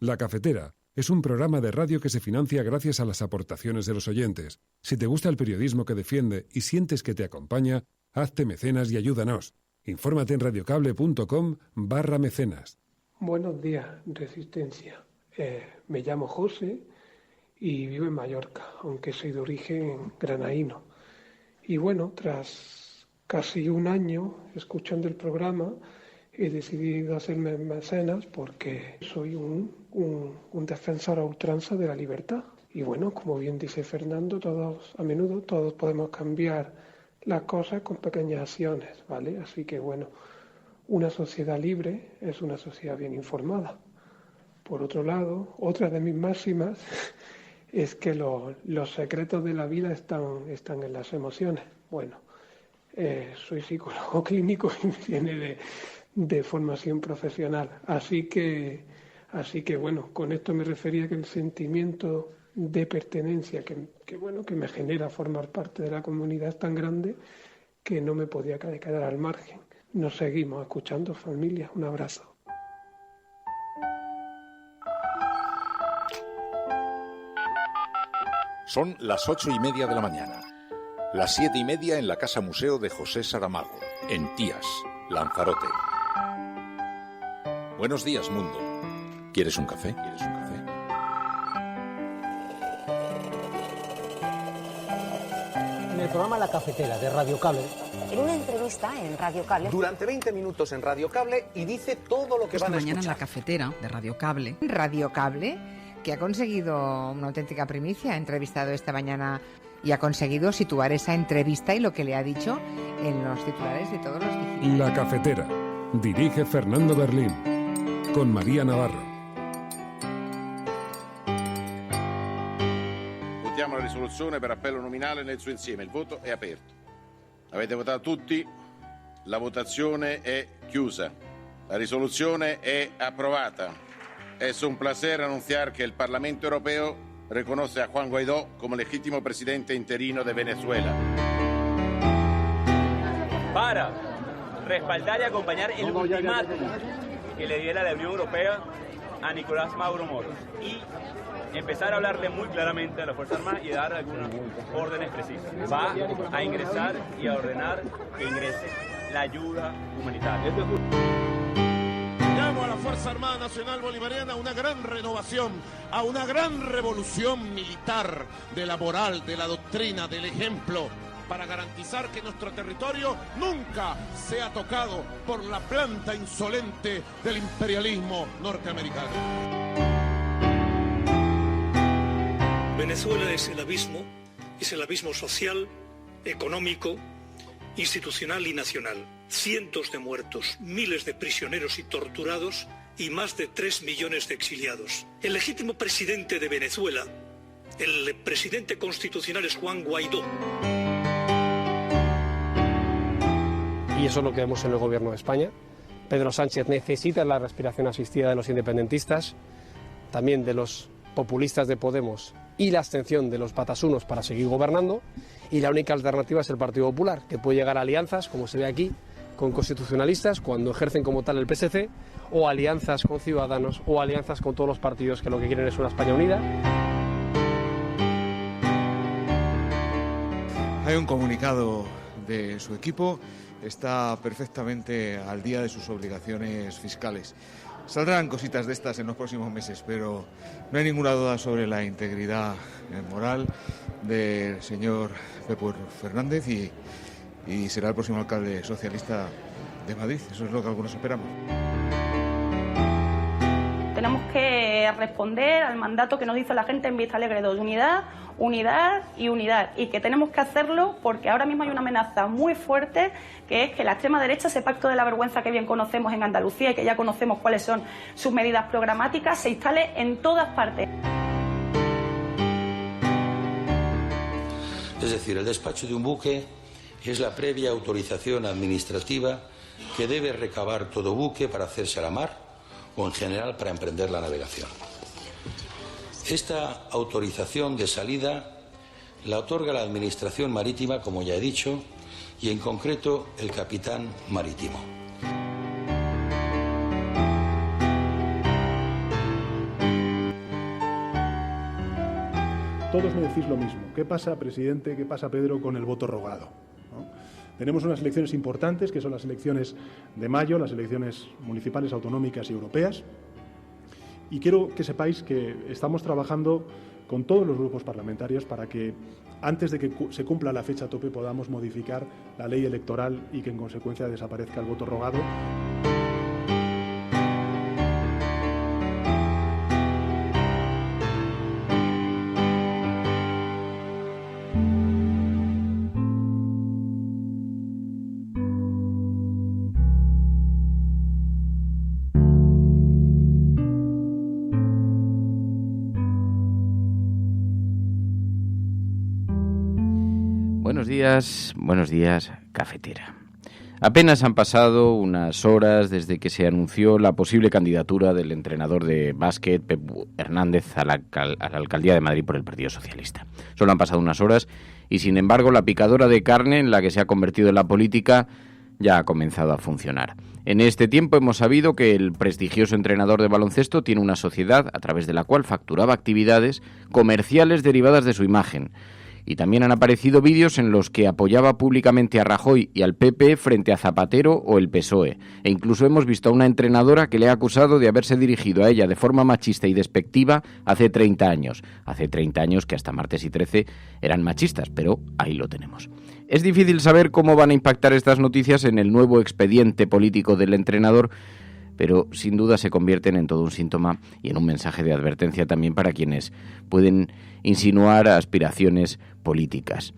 La Cafetera es un programa de radio que se financia gracias a las aportaciones de los oyentes. Si te gusta el periodismo que defiende y sientes que te acompaña, hazte mecenas y ayúdanos. Infórmate en radiocable.com/mecenas. Buenos días, Resistencia. Me llamo José y vivo en Mallorca, aunque soy de origen granaíno. Y bueno, tras casi un año escuchando el programa, he decidido hacerme mecenas porque soy un defensor a ultranza de la libertad. Y bueno, como bien dice Fernando, a menudo todos podemos cambiar las cosas con pequeñas acciones, ¿vale? Así que bueno, una sociedad libre es una sociedad bien informada. Por otro lado, otra de mis máximas es que los secretos de la vida están en las emociones. Bueno, soy psicólogo clínico y viene de formación profesional. Así que bueno, con esto me refería que el sentimiento de pertenencia que me genera formar parte de la comunidad es tan grande que no me podía quedar al margen. Nos seguimos escuchando, familia. Un abrazo. Son las 8:30 de la mañana. Las 7:30 en la Casa Museo de José Saramago, en Tías, Lanzarote. Buenos días, mundo. ¿Quieres un café? En el programa La Cafetera de Radio Cable. En una entrevista en Radio Cable. Durante 20 minutos en Radio Cable y dice todo lo que van a escuchar. Esta mañana en La Cafetera de Radio Cable. Radio Cable, que ha conseguido una auténtica primicia, ha entrevistado esta mañana y ha conseguido situar esa entrevista y lo que le ha dicho en los titulares de todos los digitales. La Cafetera. Dirige Fernando Berlín. Con María Navarro. Votiamo la risoluzione per appello nominale nel suo insieme. Il voto è aperto. Avete votato tutti? La votazione è chiusa. La risoluzione è approvata. Es un placer anunciar que el Parlamento Europeo reconoce a Juan Guaidó como legítimo presidente interino de Venezuela. Para respaldar y acompañar el ultimátum que le diera la Unión Europea a Nicolás Maduro Moros y empezar a hablarle muy claramente a la Fuerza Armada y dar algunas órdenes precisas. Va a ingresar y a ordenar que ingrese la ayuda humanitaria. Llamo a la Fuerza Armada Nacional Bolivariana a una gran renovación, a una gran revolución militar de la moral, de la doctrina, del ejemplo, para garantizar que nuestro territorio nunca sea tocado por la planta insolente del imperialismo norteamericano. Venezuela es el abismo social, económico, institucional y nacional. Cientos de muertos, miles de prisioneros y torturados y más de 3 millones de exiliados. El legítimo presidente de Venezuela, el presidente constitucional, es Juan Guaidó. Y eso es lo que vemos en el gobierno de España. Pedro Sánchez necesita la respiración asistida de los independentistas, también de los populistas de Podemos y la abstención de los batasunos para seguir gobernando. Y la única alternativa es el Partido Popular, que puede llegar a alianzas, como se ve aquí, con constitucionalistas cuando ejercen como tal el PSC, o alianzas con Ciudadanos, o alianzas con todos los partidos que lo que quieren es una España unida. Hay un comunicado de su equipo, está perfectamente al día de sus obligaciones fiscales. Saldrán cositas de estas en los próximos meses, pero no hay ninguna duda sobre la integridad moral del señor Pepe Fernández y será el próximo alcalde socialista de Madrid. Eso es lo que algunos esperamos. Tenemos que responder al mandato que nos dice la gente en Vista Alegre 2, unidad, unidad y unidad, y que tenemos que hacerlo porque ahora mismo hay una amenaza muy fuerte, que es que la extrema derecha, ese pacto de la vergüenza que bien conocemos en Andalucía y que ya conocemos cuáles son sus medidas programáticas, se instale en todas partes. Es decir, el despacho de un buque es la previa autorización administrativa que debe recabar todo buque para hacerse a la mar o en general para emprender la navegación. Esta autorización de salida la otorga la Administración Marítima, como ya he dicho, y en concreto el capitán marítimo. todos me decís lo mismo. ¿Qué pasa, presidente? ¿Qué pasa, Pedro, con el voto rogado? ¿No? Tenemos unas elecciones importantes, que son las elecciones de mayo, las elecciones municipales, autonómicas y europeas. Y quiero que sepáis que estamos trabajando con todos los grupos parlamentarios para que, antes de que se cumpla la fecha tope, podamos modificar la ley electoral y que, en consecuencia, desaparezca el voto rogado. Buenos días, cafetera. Apenas han pasado unas horas desde que se anunció la posible candidatura del entrenador de básquet, Pep Hernández, a la alcaldía de Madrid por el Partido Socialista. Solo han pasado unas horas y, sin embargo, la picadora de carne en la que se ha convertido en la política ya ha comenzado a funcionar. En este tiempo hemos sabido que el prestigioso entrenador de baloncesto tiene una sociedad a través de la cual facturaba actividades comerciales derivadas de su imagen. Y también han aparecido vídeos en los que apoyaba públicamente a Rajoy y al PP frente a Zapatero o el PSOE. E incluso hemos visto a una entrenadora que le ha acusado de haberse dirigido a ella de forma machista y despectiva hace 30 años. Hace 30 años que hasta Martes y 13 eran machistas, pero ahí lo tenemos. Es difícil saber cómo van a impactar estas noticias en el nuevo expediente político del entrenador, pero sin duda se convierten en todo un síntoma y en un mensaje de advertencia también para quienes pueden insinuar aspiraciones políticas.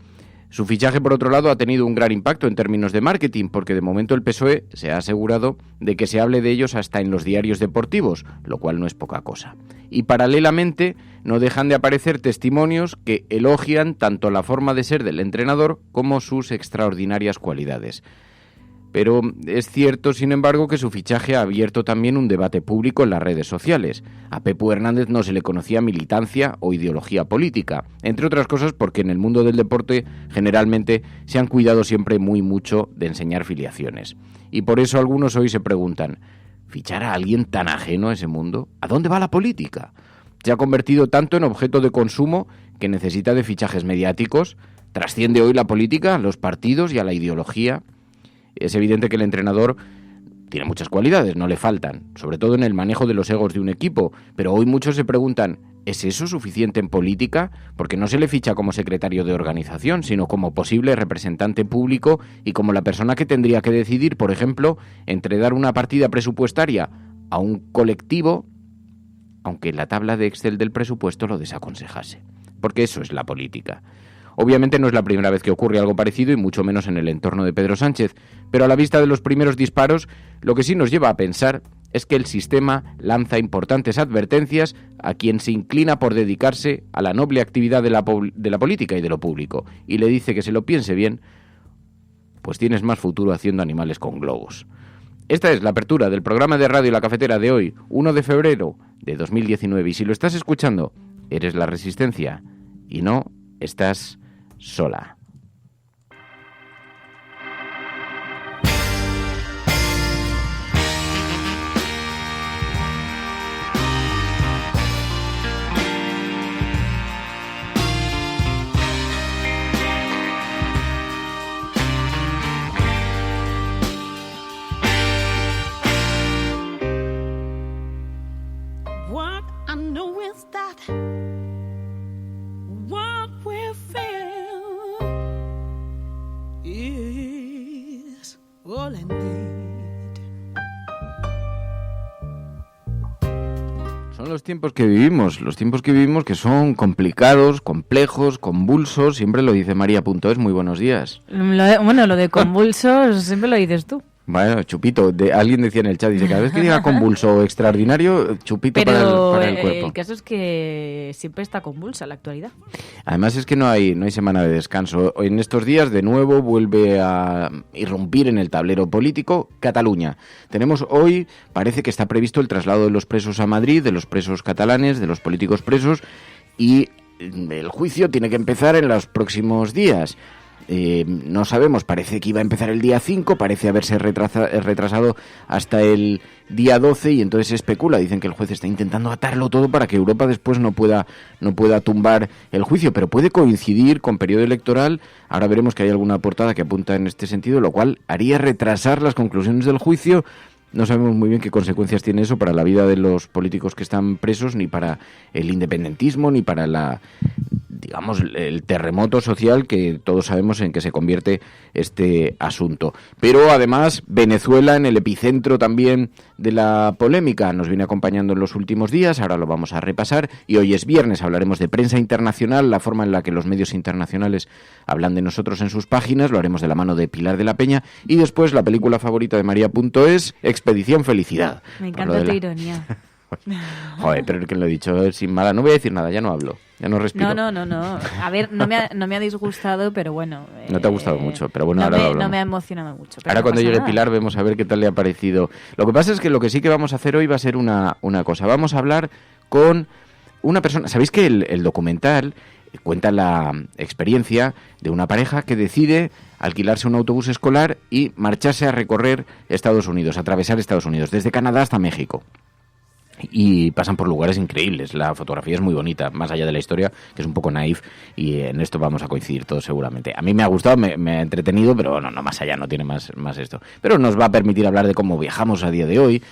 Su fichaje, por otro lado, ha tenido un gran impacto en términos de marketing, porque de momento el PSOE se ha asegurado de que se hable de ellos hasta en los diarios deportivos, lo cual no es poca cosa. Y paralelamente no dejan de aparecer testimonios que elogian tanto la forma de ser del entrenador como sus extraordinarias cualidades. Pero es cierto, sin embargo, que su fichaje ha abierto también un debate público en las redes sociales. A Pepu Hernández no se le conocía militancia o ideología política, entre otras cosas porque en el mundo del deporte generalmente se han cuidado siempre muy mucho de enseñar filiaciones. Y por eso algunos hoy se preguntan, ¿fichar a alguien tan ajeno a ese mundo? ¿A dónde va la política? Se ha convertido tanto en objeto de consumo que necesita de fichajes mediáticos. ¿Trasciende hoy la política a los partidos y a la ideología? Es evidente que el entrenador tiene muchas cualidades, no le faltan, sobre todo en el manejo de los egos de un equipo, pero hoy muchos se preguntan, ¿es eso suficiente en política? Porque no se le ficha como secretario de organización, sino como posible representante público y como la persona que tendría que decidir, por ejemplo, entre dar una partida presupuestaria a un colectivo, aunque la tabla de Excel del presupuesto lo desaconsejase. Porque eso es la política. Obviamente no es la primera vez que ocurre algo parecido y mucho menos en el entorno de Pedro Sánchez, pero a la vista de los primeros disparos, lo que sí nos lleva a pensar es que el sistema lanza importantes advertencias a quien se inclina por dedicarse a la noble actividad de la política y de lo público, y le dice que se lo piense bien, pues tienes más futuro haciendo animales con globos. Esta es la apertura del programa de radio La Cafetera de hoy, 1 de febrero de 2019, y si lo estás escuchando, eres la Resistencia, y no estás sola. What I know is that what we feel is all I need. Son los tiempos que vivimos que son complicados, complejos, convulsos, siempre lo dice María.es, muy buenos días. Lo de convulsos siempre lo dices tú. Bueno, chupito, alguien decía en el chat, dice, cada vez que diga convulso o extraordinario, chupito para el cuerpo. El caso es que siempre está convulsa la actualidad. Además es que no hay semana de descanso. En estos días de nuevo vuelve a irrumpir en el tablero político Cataluña. Tenemos hoy, parece que está previsto el traslado de los presos a Madrid, de los presos catalanes, de los políticos presos, y el juicio tiene que empezar en los próximos días. no sabemos, parece que iba a empezar el día 5, parece haberse retrasado hasta el día 12 y entonces se especula, dicen que el juez está intentando atarlo todo para que Europa después no pueda tumbar el juicio, pero puede coincidir con periodo electoral. Ahora veremos que hay alguna portada que apunta en este sentido, lo cual haría retrasar las conclusiones del juicio. No sabemos muy bien qué consecuencias tiene eso para la vida de los políticos que están presos, ni para el independentismo, ni para el terremoto social que todos sabemos en que se convierte este asunto. Pero además Venezuela en el epicentro también de la polémica nos viene acompañando en los últimos días, ahora lo vamos a repasar y hoy es viernes, hablaremos de prensa internacional, la forma en la que los medios internacionales hablan de nosotros en sus páginas, lo haremos de la mano de Pilar de la Peña y después la película favorita de María.es, Expedición Felicidad. Me encanta tu ironía. Joder, pero que lo he dicho sin mala, no voy a decir nada, ya no hablo, ya no respiro. No. A ver, no me ha disgustado, pero bueno. No te ha gustado mucho, pero bueno, no me ha emocionado mucho. Ahora cuando llegue Pilar vemos a ver qué tal le ha parecido. Lo que pasa es que lo que sí que vamos a hacer hoy va a ser una cosa. Vamos a hablar con una persona. ¿Sabéis que el documental cuenta la experiencia de una pareja que decide alquilarse un autobús escolar y marcharse a recorrer Estados Unidos, atravesar Estados Unidos, desde Canadá hasta México? Y pasan por lugares increíbles, la fotografía es muy bonita, más allá de la historia, que es un poco naif, y en esto vamos a coincidir todos seguramente. A mí me ha gustado, me ha entretenido, pero no más allá, no tiene más esto. Pero nos va a permitir hablar de cómo viajamos a día de hoy,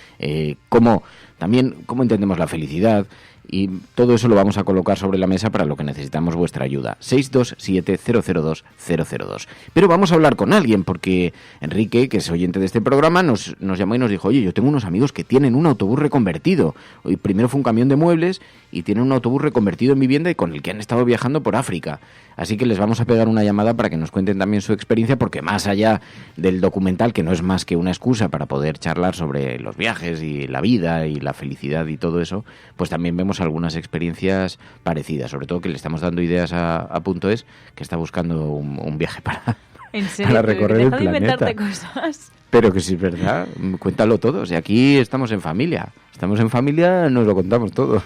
cómo entendemos la felicidad, y todo eso lo vamos a colocar sobre la mesa para lo que necesitamos vuestra ayuda. 627-002-002. Pero vamos a hablar con alguien, porque Enrique, que es oyente de este programa, nos llamó y nos dijo: oye, yo tengo unos amigos que tienen un autobús reconvertido. Hoy primero fue un camión de muebles y tienen un autobús reconvertido en vivienda y con el que han estado viajando por África. Así que les vamos a pegar una llamada para que nos cuenten también su experiencia, porque más allá del documental, que no es más que una excusa para poder charlar sobre los viajes y la vida y la felicidad y todo eso, pues también vemos algunas experiencias parecidas, sobre todo que le estamos dando ideas a .es, que está buscando un viaje para recorrer el planeta. Inventarte cosas. Pero que sí es verdad, cuéntalo todo. O sea, aquí estamos en familia, nos lo contamos todo.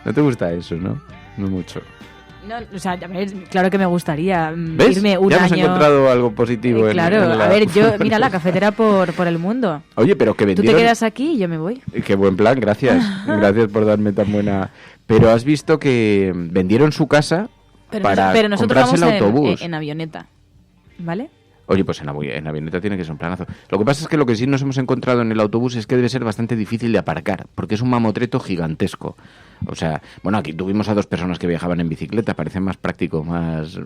¿No te gusta eso, no? No mucho. No, o sea, a ver, claro que me gustaría irme un año. Ya hemos encontrado algo positivo. Claro, a ver, mira, la cafetera por el mundo. Oye, pero que vendieron... Tú te quedas aquí y yo me voy. Qué buen plan, gracias. Gracias por darme tan buena... Pero has visto que vendieron su casa para comprarse el autobús. En avioneta, ¿vale? Oye, pues en avioneta tiene que ser un planazo. Lo que pasa es que lo que sí nos hemos encontrado en el autobús es que debe ser bastante difícil de aparcar, porque es un mamotreto gigantesco. O sea, bueno, aquí tuvimos a 2 personas que viajaban en bicicleta, parece más práctico, más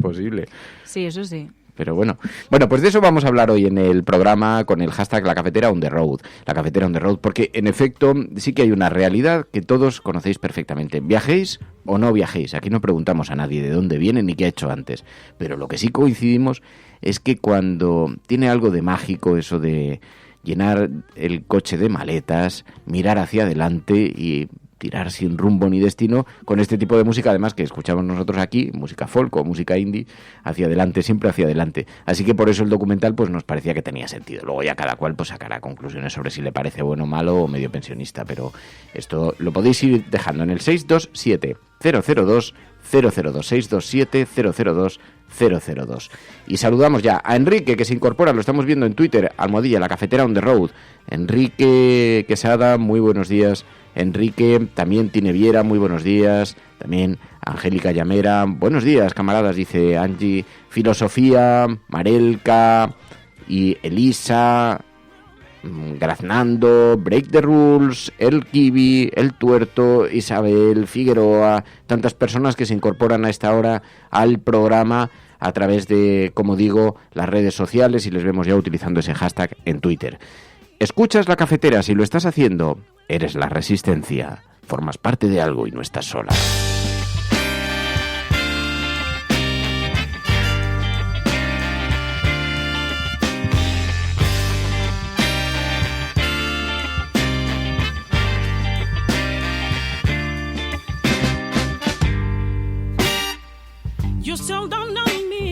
posible. Sí, eso sí. Pero bueno, pues de eso vamos a hablar hoy en el programa con el hashtag La Cafetera on the Road. La Cafetera on the Road, porque en efecto sí que hay una realidad que todos conocéis perfectamente. ¿Viajéis o no viajéis? Aquí no preguntamos a nadie de dónde viene ni qué ha hecho antes. Pero lo que sí coincidimos es que cuando tiene algo de mágico eso de llenar el coche de maletas, mirar hacia adelante y tirar sin rumbo ni destino con este tipo de música, además que escuchamos nosotros aquí, música folk o música indie, hacia adelante, siempre hacia adelante. Así que por eso el documental pues nos parecía que tenía sentido. Luego ya cada cual pues sacará conclusiones sobre si le parece bueno o malo o medio pensionista, pero esto lo podéis ir dejando en el 627 002 002 627 002 002. Y saludamos ya a Enrique, que se incorpora, lo estamos viendo en Twitter, almohadilla, La Cafetera on the Road. Enrique Quesada, muy buenos días. Enrique, también Tineviera, muy buenos días. También Angélica Llamera, buenos días, camaradas, dice Angie. Filosofía, Marelka y Elisa, Graznando, Break the Rules, El Kiwi, El Tuerto, Isabel, Figueroa, tantas personas que se incorporan a esta hora al programa a través de, como digo, las redes sociales, y les vemos ya utilizando ese hashtag en Twitter. Escuchas La Cafetera, si lo estás haciendo, eres la resistencia, formas parte de algo y no estás sola. You still don't know me.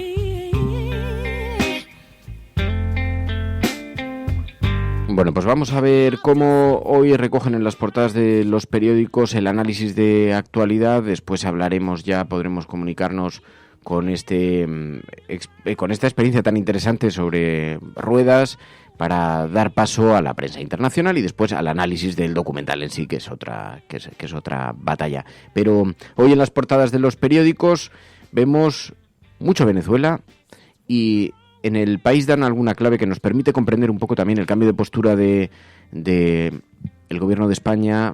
Bueno, pues vamos a ver cómo hoy recogen en las portadas de los periódicos el análisis de actualidad. Después hablaremos ya, podremos comunicarnos con esta experiencia tan interesante sobre ruedas para dar paso a la prensa internacional y después al análisis del documental en sí, que es otra batalla. Pero hoy en las portadas de los periódicos vemos mucho Venezuela y en El País dan alguna clave que nos permite comprender un poco también el cambio de postura de el gobierno de España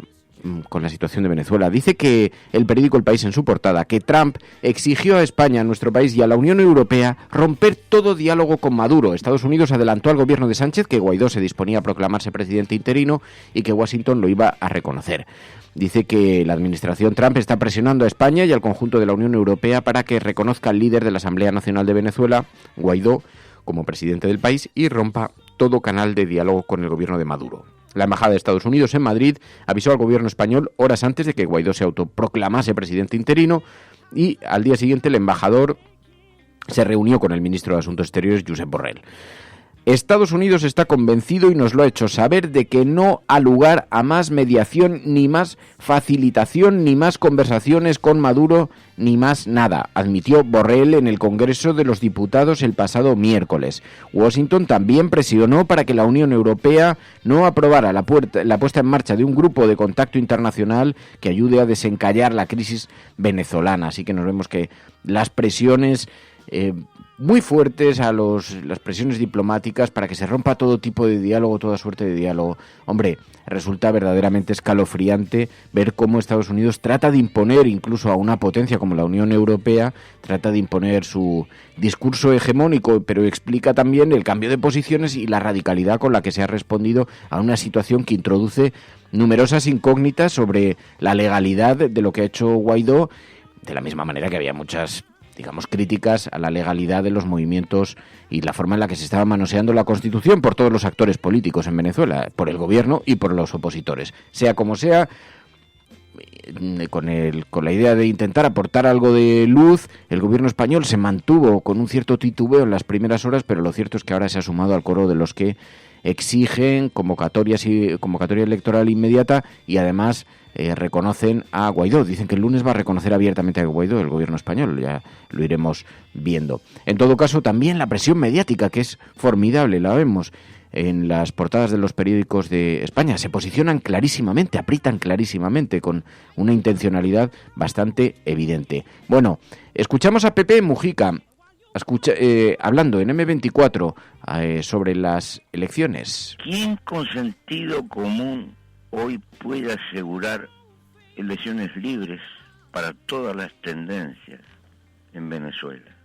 con la situación de Venezuela. Dice que el periódico El País en su portada que Trump exigió a España, a nuestro país y a la Unión Europea romper todo diálogo con Maduro. Estados Unidos adelantó al gobierno de Sánchez que Guaidó se disponía a proclamarse presidente interino y que Washington lo iba a reconocer. Dice que la administración Trump está presionando a España y al conjunto de la Unión Europea para que reconozca al líder de la Asamblea Nacional de Venezuela, Guaidó, como presidente del país y rompa todo canal de diálogo con el gobierno de Maduro. La Embajada de Estados Unidos en Madrid avisó al gobierno español horas antes de que Guaidó se autoproclamase presidente interino y al día siguiente el embajador se reunió con el ministro de Asuntos Exteriores, Josep Borrell. Estados Unidos está convencido y nos lo ha hecho saber de que no ha lugar a más mediación, ni más facilitación, ni más conversaciones con Maduro, ni más nada, admitió Borrell en el Congreso de los Diputados el pasado miércoles. Washington también presionó para que la Unión Europea no aprobara la puesta en marcha de un grupo de contacto internacional que ayude a desencallar la crisis venezolana. Así que nos vemos que las presiones muy fuertes las presiones diplomáticas para que se rompa todo tipo de diálogo, toda suerte de diálogo. Hombre, resulta verdaderamente escalofriante ver cómo Estados Unidos trata de imponer, incluso a una potencia como la Unión Europea, trata de imponer su discurso hegemónico, pero explica también el cambio de posiciones y la radicalidad con la que se ha respondido a una situación que introduce numerosas incógnitas sobre la legalidad de lo que ha hecho Guaidó, de la misma manera que había muchas críticas a la legalidad de los movimientos y la forma en la que se estaba manoseando la Constitución por todos los actores políticos en Venezuela, por el gobierno y por los opositores. Sea como sea, con la idea de intentar aportar algo de luz, el gobierno español se mantuvo con un cierto titubeo en las primeras horas, pero lo cierto es que ahora se ha sumado al coro de los que exigen convocatoria electoral inmediata y además reconocen a Guaidó. Dicen que el lunes va a reconocer abiertamente a Guaidó el gobierno español, ya lo iremos viendo. En todo caso, también la presión mediática, que es formidable, la vemos en las portadas de los periódicos de España. Se posicionan clarísimamente, aprietan clarísimamente, con una intencionalidad bastante evidente. Bueno, escuchamos a Pepe Mujica hablando en M24 sobre las elecciones. ¿Quién con sentido común hoy puede asegurar elecciones libres para todas las tendencias en Venezuela?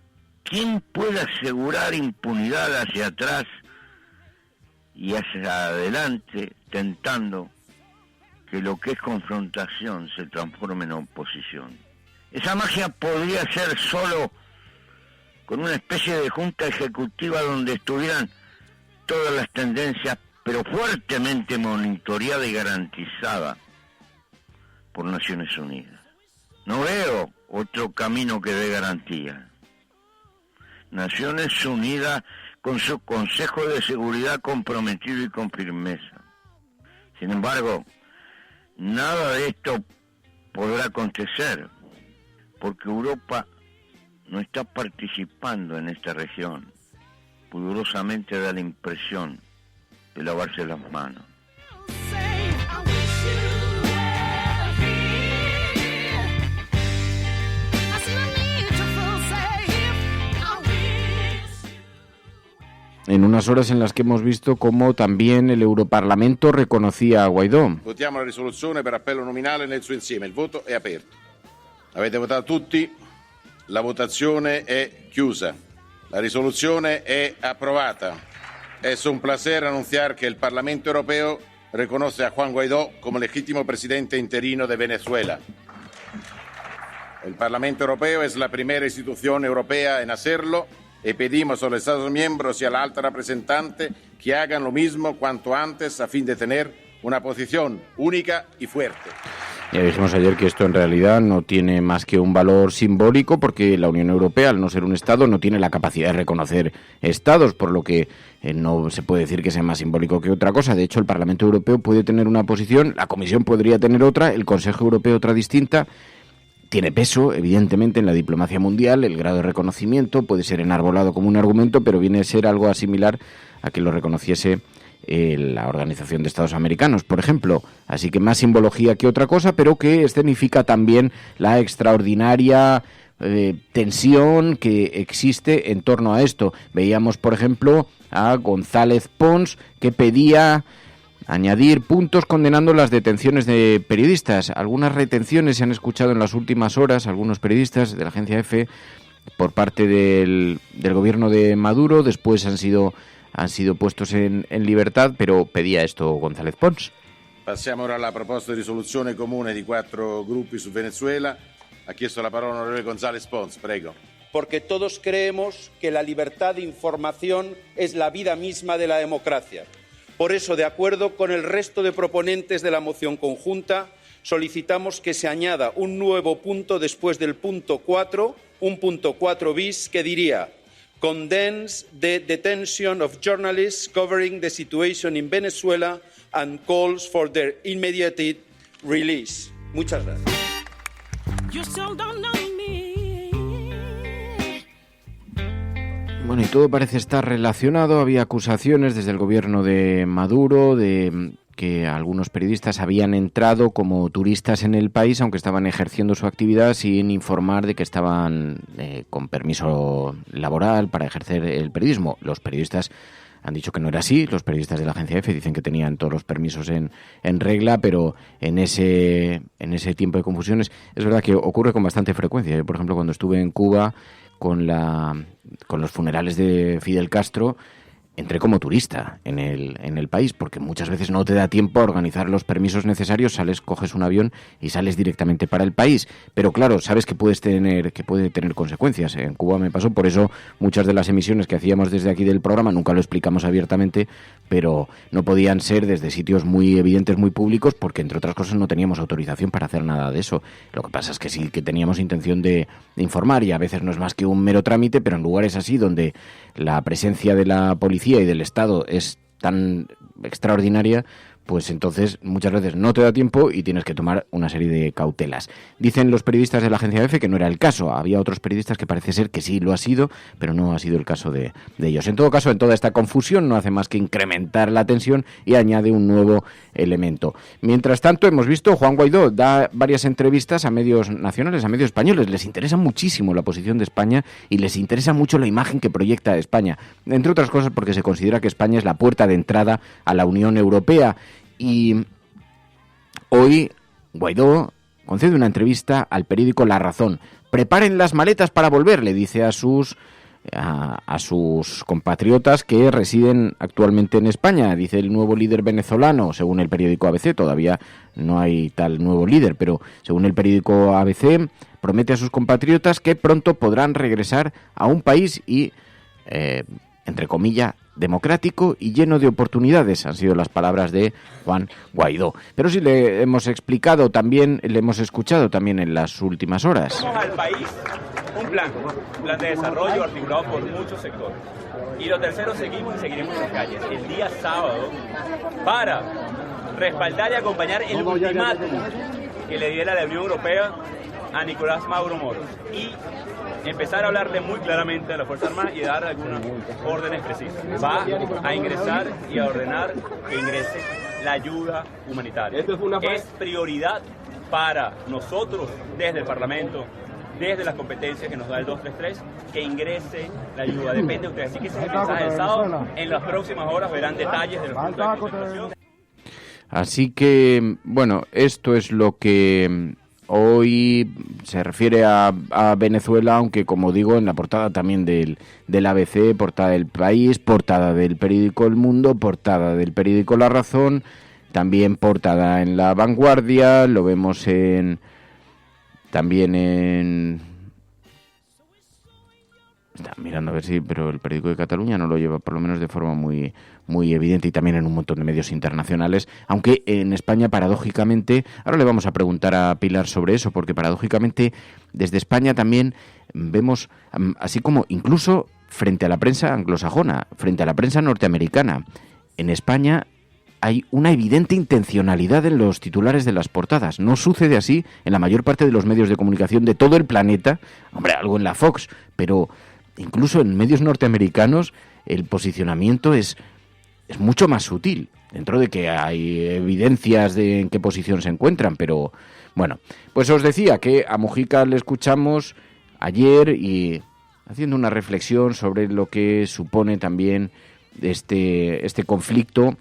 ¿Quién puede asegurar impunidad hacia atrás y hacia adelante, tentando que lo que es confrontación se transforme en oposición? Esa magia podría ser solo con una especie de junta ejecutiva donde estuvieran todas las tendencias, pero fuertemente monitoreada y garantizada por Naciones Unidas. No veo otro camino que dé garantía. Naciones Unidas con su Consejo de Seguridad comprometido y con firmeza. Sin embargo, nada de esto podrá acontecer, porque Europa no está participando en esta región. Pudorosamente da la impresión de lavarse las manos. En unas horas en las que hemos visto cómo también el Europarlamento reconocía a Guaidó. Votiamo la risoluzione per appello nominale nel suo insieme. Il voto è aperto. Avete votato tutti? La votazione è chiusa. La risoluzione è approvata. Es un placer anunciar que el Parlamento Europeo reconoce a Juan Guaidó como legítimo presidente interino de Venezuela. El Parlamento Europeo es la primera institución europea en hacerlo y pedimos a los Estados miembros y a la alta representante que hagan lo mismo cuanto antes a fin de tener una posición única y fuerte. Ya dijimos ayer que esto en realidad no tiene más que un valor simbólico, porque la Unión Europea, al no ser un Estado, no tiene la capacidad de reconocer Estados, por lo que no se puede decir que sea más simbólico que otra cosa. De hecho, el Parlamento Europeo puede tener una posición, la Comisión podría tener otra, el Consejo Europeo otra distinta. Tiene peso, evidentemente, en la diplomacia mundial. El grado de reconocimiento puede ser enarbolado como un argumento, pero viene a ser algo similar a que lo reconociese la Organización de Estados Americanos, por ejemplo. Así que más simbología que otra cosa, pero que escenifica también la extraordinaria tensión que existe en torno a esto. Veíamos, por ejemplo, a González Pons, que pedía añadir puntos condenando las detenciones de periodistas. Algunas retenciones se han escuchado en las últimas horas, algunos periodistas de la agencia EFE, por parte del gobierno de Maduro. Después han sido puestos en libertad, pero pedía esto González Pons. Passiamo ora alla proposta di risoluzione comune di 4 gruppi su Venezuela. Ha chiesto la parola l'onorevole González Pons, prego. Porque todos creemos que la libertad de información es la vida misma de la democracia. Por eso, de acuerdo con el resto de proponentes de la moción conjunta, solicitamos que se añada un nuevo punto después del punto 4, un punto 4 bis, que diría: condemns the detention of journalists covering the situation in Venezuela and calls for their immediate release. Muchas gracias. Bueno, y todo parece estar relacionado. Había acusaciones desde el gobierno de Maduro de que algunos periodistas habían entrado como turistas en el país, aunque estaban ejerciendo su actividad sin informar de que estaban con permiso laboral para ejercer el periodismo. Los periodistas han dicho que no era así. Los periodistas de la agencia EFE dicen que tenían todos los permisos en regla, pero en ese tiempo de confusiones es verdad que ocurre con bastante frecuencia. Yo, por ejemplo, cuando estuve en Cuba con los funerales de Fidel Castro, entré como turista en el país, porque muchas veces no te da tiempo a organizar los permisos necesarios, coges un avión y sales directamente para el país. Pero claro, sabes que puede tener consecuencias. En Cuba me pasó, por eso muchas de las emisiones que hacíamos desde aquí del programa, nunca lo explicamos abiertamente, pero no podían ser desde sitios muy evidentes, muy públicos, porque entre otras cosas no teníamos autorización para hacer nada de eso. Lo que pasa es que sí que teníamos intención de informar, y a veces no es más que un mero trámite, pero en lugares así donde la presencia de la policía y del Estado es tan extraordinaria, pues entonces muchas veces no te da tiempo y tienes que tomar una serie de cautelas. Dicen los periodistas de la agencia EFE que no era el caso. Había otros periodistas que parece ser que sí lo ha sido, pero no ha sido el caso de ellos. En todo caso, en toda esta confusión no hace más que incrementar la tensión y añade un nuevo elemento. Mientras tanto, hemos visto Juan Guaidó da varias entrevistas a medios nacionales, a medios españoles. Les interesa muchísimo la posición de España y les interesa mucho la imagen que proyecta España, entre otras cosas porque se considera que España es la puerta de entrada a la Unión Europea. Y hoy Guaidó concede una entrevista al periódico La Razón. Preparen las maletas para volver, le dice a sus compatriotas que residen actualmente en España. Dice el nuevo líder venezolano, según el periódico ABC. Todavía no hay tal nuevo líder, pero según el periódico ABC, promete a sus compatriotas que pronto podrán regresar a un país y, entre comillas, democrático y lleno de oportunidades. Han sido las palabras de Juan Guaidó. Pero sí le hemos escuchado también en las últimas horas. Tenemos al país un plan de desarrollo articulado por muchos sectores. Y lo tercero, seguimos y seguiremos en las calles el día sábado para respaldar y acompañar el ultimátum que le diera la Unión Europea a Nicolás Maduro Moros y empezar a hablarle muy claramente a la Fuerza Armada y dar algunas órdenes precisas. Va a ingresar y a ordenar que ingrese la ayuda humanitaria. Es prioridad para nosotros desde el Parlamento, desde las competencias que nos da el 233, que ingrese la ayuda. Depende de ustedes. Así que ese es el mensaje del sábado. En las próximas horas verán detalles de los puntos de concentración. Así que, bueno, esto es lo que hoy se refiere a Venezuela, aunque como digo, en la portada también del ABC, portada del País, portada del periódico El Mundo, portada del periódico La Razón, también portada en La Vanguardia, lo vemos también en Está mirando a ver si, pero el periódico de Cataluña no lo lleva, por lo menos de forma muy, muy evidente, y también en un montón de medios internacionales, aunque en España, paradójicamente, ahora le vamos a preguntar a Pilar sobre eso, porque paradójicamente desde España también vemos, así como incluso frente a la prensa anglosajona, frente a la prensa norteamericana, en España hay una evidente intencionalidad en los titulares de las portadas. No sucede así en la mayor parte de los medios de comunicación de todo el planeta. Hombre, algo en la Fox, pero incluso en medios norteamericanos el posicionamiento es mucho más sutil, dentro de que hay evidencias de en qué posición se encuentran, pero bueno, pues os decía que a Mujica le escuchamos ayer y haciendo una reflexión sobre lo que supone también este conflicto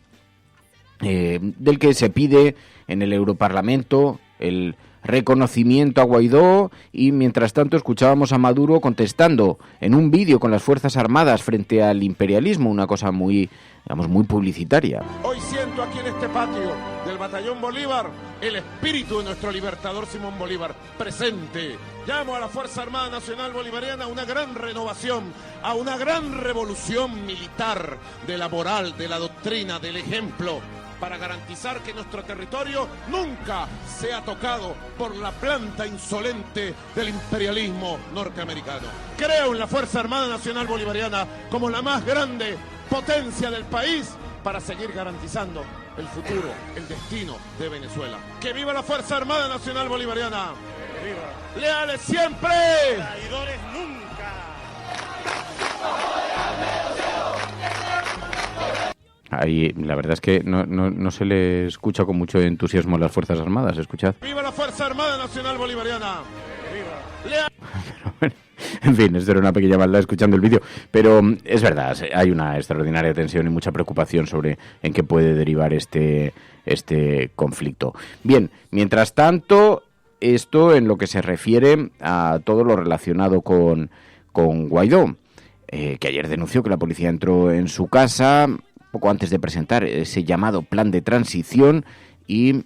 del que se pide en el Europarlamento el reconocimiento a Guaidó, y mientras tanto escuchábamos a Maduro contestando en un vídeo con las Fuerzas Armadas frente al imperialismo, una cosa muy, digamos, muy publicitaria. Hoy siento aquí en este patio del Batallón Bolívar el espíritu de nuestro libertador Simón Bolívar presente. Llamo a la Fuerza Armada Nacional Bolivariana a una gran renovación, a una gran revolución militar, de la moral, de la doctrina, del ejemplo, para garantizar que nuestro territorio nunca sea tocado por la planta insolente del imperialismo norteamericano. Creo en la Fuerza Armada Nacional Bolivariana como la más grande potencia del país para seguir garantizando el futuro, el destino de Venezuela. ¡Que viva la Fuerza Armada Nacional Bolivariana! ¡Que viva! ¡Leales siempre! ¡Traidores nunca! Ahí, la verdad es que no se le escucha con mucho entusiasmo a las Fuerzas Armadas, escuchad. ¡Viva la Fuerza Armada Nacional Bolivariana! ¡Viva! En fin, esto era una pequeña maldad escuchando el vídeo, pero es verdad, hay una extraordinaria tensión y mucha preocupación sobre en qué puede derivar este conflicto. Bien, mientras tanto, esto en lo que se refiere a todo lo relacionado con Guaidó, que ayer denunció que la policía entró en su casa poco antes de presentar ese llamado plan de transición, y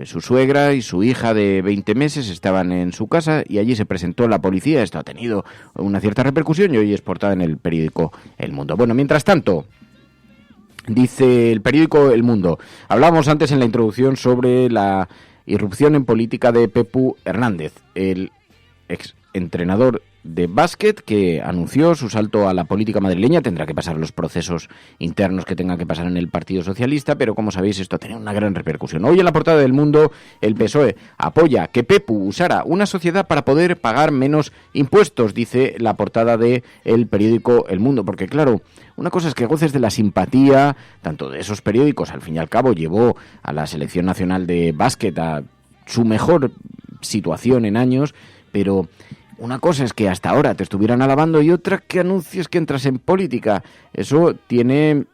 su suegra y su hija de 20 meses estaban en su casa y allí se presentó la policía. Esto ha tenido una cierta repercusión y hoy es portada en el periódico El Mundo. Bueno, mientras tanto, dice el periódico El Mundo, hablábamos antes en la introducción sobre la irrupción en política de Pepu Hernández, el ex entrenador de básquet que anunció su salto a la política madrileña. Tendrá que pasar los procesos internos que tenga que pasar en el Partido Socialista, pero como sabéis esto ha tenido una gran repercusión. Hoy en la portada del Mundo el PSOE apoya que Pepu usara una sociedad para poder pagar menos impuestos, dice la portada de el periódico El Mundo, porque claro, una cosa es que goces de la simpatía tanto de esos periódicos, al fin y al cabo llevó a la selección nacional de básquet a su mejor situación en años, pero una cosa es que hasta ahora te estuvieran alabando y otra que anuncies que entras en política. Eso tiene,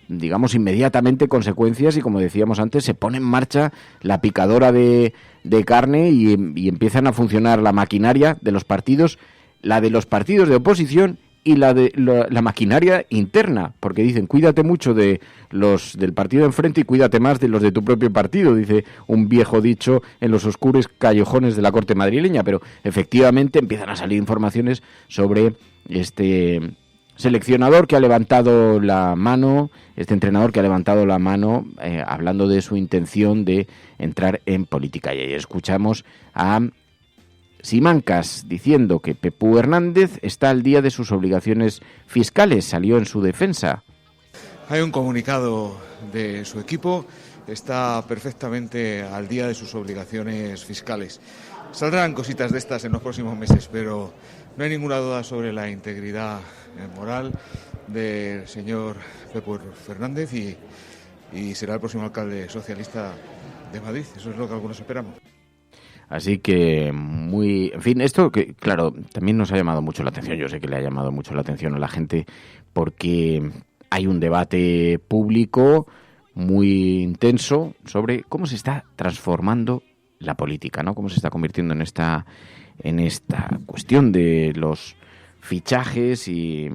digamos, inmediatamente consecuencias y, como decíamos antes, se pone en marcha la picadora de carne y empiezan a funcionar la maquinaria de los partidos, la de los partidos de oposición y la de la maquinaria interna, porque dicen, cuídate mucho de los del partido de enfrente y cuídate más de los de tu propio partido, dice un viejo dicho en los oscuros callejones de la corte madrileña, pero efectivamente empiezan a salir informaciones sobre este seleccionador que ha levantado la mano, este entrenador que ha levantado la mano, hablando de su intención de entrar en política. Y ahí escuchamos a Simancas diciendo que Pepu Hernández está al día de sus obligaciones fiscales. Salió en su defensa. Hay un comunicado de su equipo, está perfectamente al día de sus obligaciones fiscales. Saldrán cositas de estas en los próximos meses, pero no hay ninguna duda sobre la integridad moral del señor Pepu Fernández y será el próximo alcalde socialista de Madrid. Eso es lo que algunos esperamos. Así que en fin, esto que claro, también nos ha llamado mucho la atención. Yo sé que le ha llamado mucho la atención a la gente porque hay un debate público muy intenso sobre cómo se está transformando la política, ¿no? Cómo se está convirtiendo en esta cuestión de los fichajes y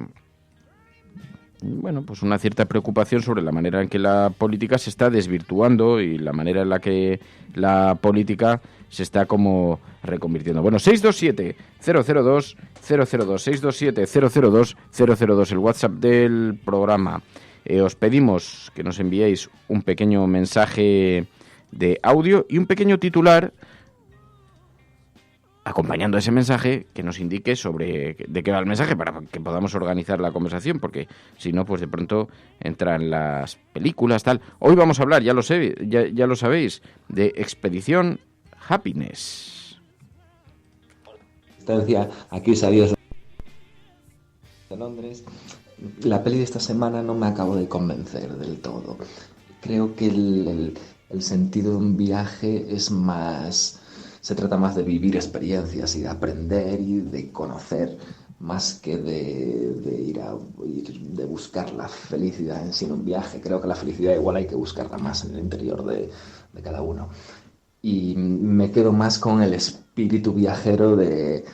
bueno, pues una cierta preocupación sobre la manera en que la política se está desvirtuando y la manera en la que la política se está como reconvirtiendo. Bueno, 627-002-002, 627-002-002, el WhatsApp del programa. Os pedimos que nos enviéis un pequeño mensaje de audio y un pequeño titular acompañando a ese mensaje que nos indique sobre de qué va el mensaje para que podamos organizar la conversación, porque si no, pues de pronto entran las películas, tal. Hoy vamos a hablar, ya lo sabéis, de Expedición Happiness. Aquí salió de Londres. La peli de esta semana no me acabo de convencer del todo. Creo que el sentido de un viaje es más... Se trata más de vivir experiencias y de aprender y de conocer, más que de ir de buscar la felicidad en sí en un viaje. Creo que la felicidad igual hay que buscarla más en el interior de cada uno. Y me quedo más con el espíritu viajero de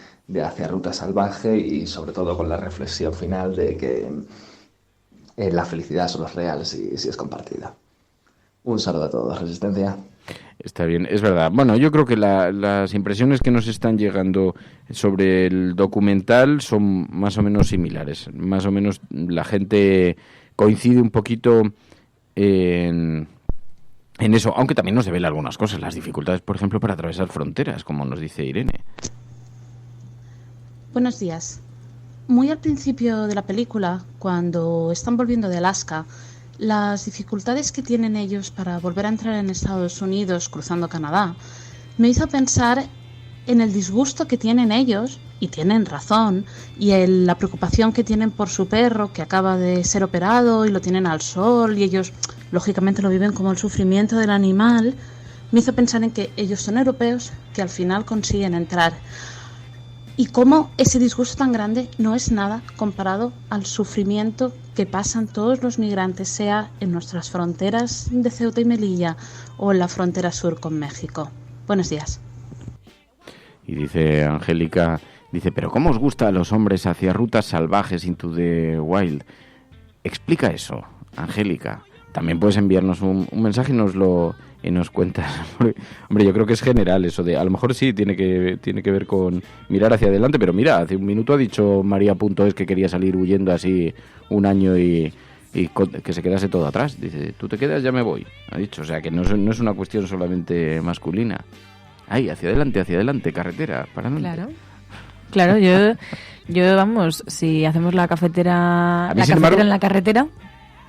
Hacia Ruta Salvaje y sobre todo con la reflexión final de que la felicidad solo es real si es compartida. Un saludo a todos, Resistencia. Está bien, es verdad. Bueno, yo creo que las impresiones que nos están llegando sobre el documental son más o menos similares. Más o menos la gente coincide un poquito en eso, aunque también nos devela algunas cosas. Las dificultades, por ejemplo, para atravesar fronteras, como nos dice Irene. Buenos días. Muy al principio de la película, cuando están volviendo de Alaska, las dificultades que tienen ellos para volver a entrar en Estados Unidos cruzando Canadá me hizo pensar en el disgusto que tienen ellos, y tienen razón, y la preocupación que tienen por su perro que acaba de ser operado y lo tienen al sol y ellos lógicamente lo viven como el sufrimiento del animal. Me hizo pensar en que ellos son europeos que al final consiguen entrar. Y cómo ese disgusto tan grande no es nada comparado al sufrimiento que pasan todos los migrantes, sea en nuestras fronteras de Ceuta y Melilla o en la frontera sur con México. Buenos días. Y dice Angélica, pero ¿cómo os gusta a los hombres Hacia Rutas Salvajes Into the Wild? Explica eso, Angélica. También puedes enviarnos un mensaje y nos cuentas. Hombre, yo creo que es general eso de... A lo mejor sí tiene que ver con mirar hacia adelante, pero mira, hace un minuto ha dicho María.es que quería salir huyendo así un año y que se quedase todo atrás. Dice, tú te quedas, ya me voy. Ha dicho, o sea que no es una cuestión solamente masculina. Ay, hacia adelante, carretera, para adelante. Claro, yo vamos, si hacemos la cafetera en la carretera...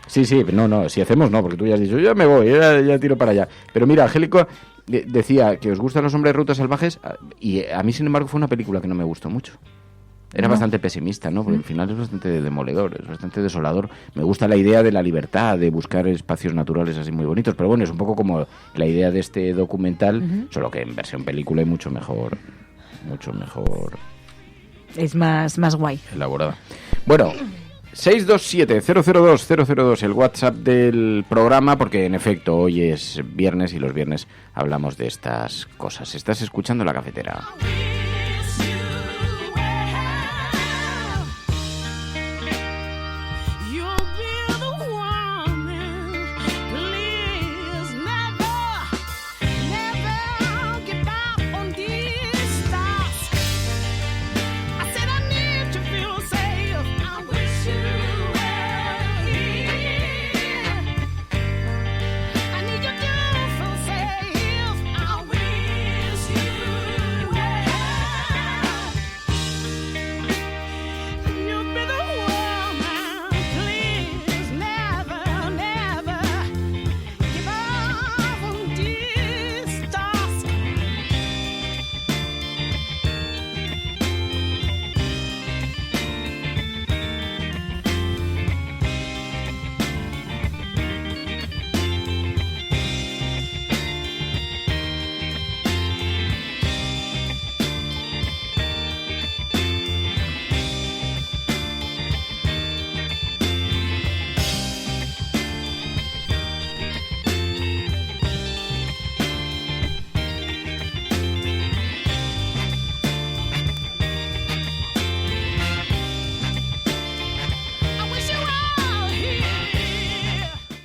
Sí, no, si hacemos no, porque tú ya has dicho, ya me voy, ya tiro para allá. Pero mira, Angélico decía que os gustan los hombres de Rutas Salvajes y a mí, sin embargo, fue una película que no me gustó mucho. Era bastante pesimista, ¿no? Porque al final es bastante demoledor, es bastante desolador. Me gusta la idea de la libertad, de buscar espacios naturales así muy bonitos, pero bueno, es un poco como la idea de este documental, solo que en versión película y mucho mejor. Es más guay. Elaborada. Bueno... 627-002-002, el WhatsApp del programa, porque en efecto hoy es viernes y los viernes hablamos de estas cosas. Estás escuchando La Cafetera.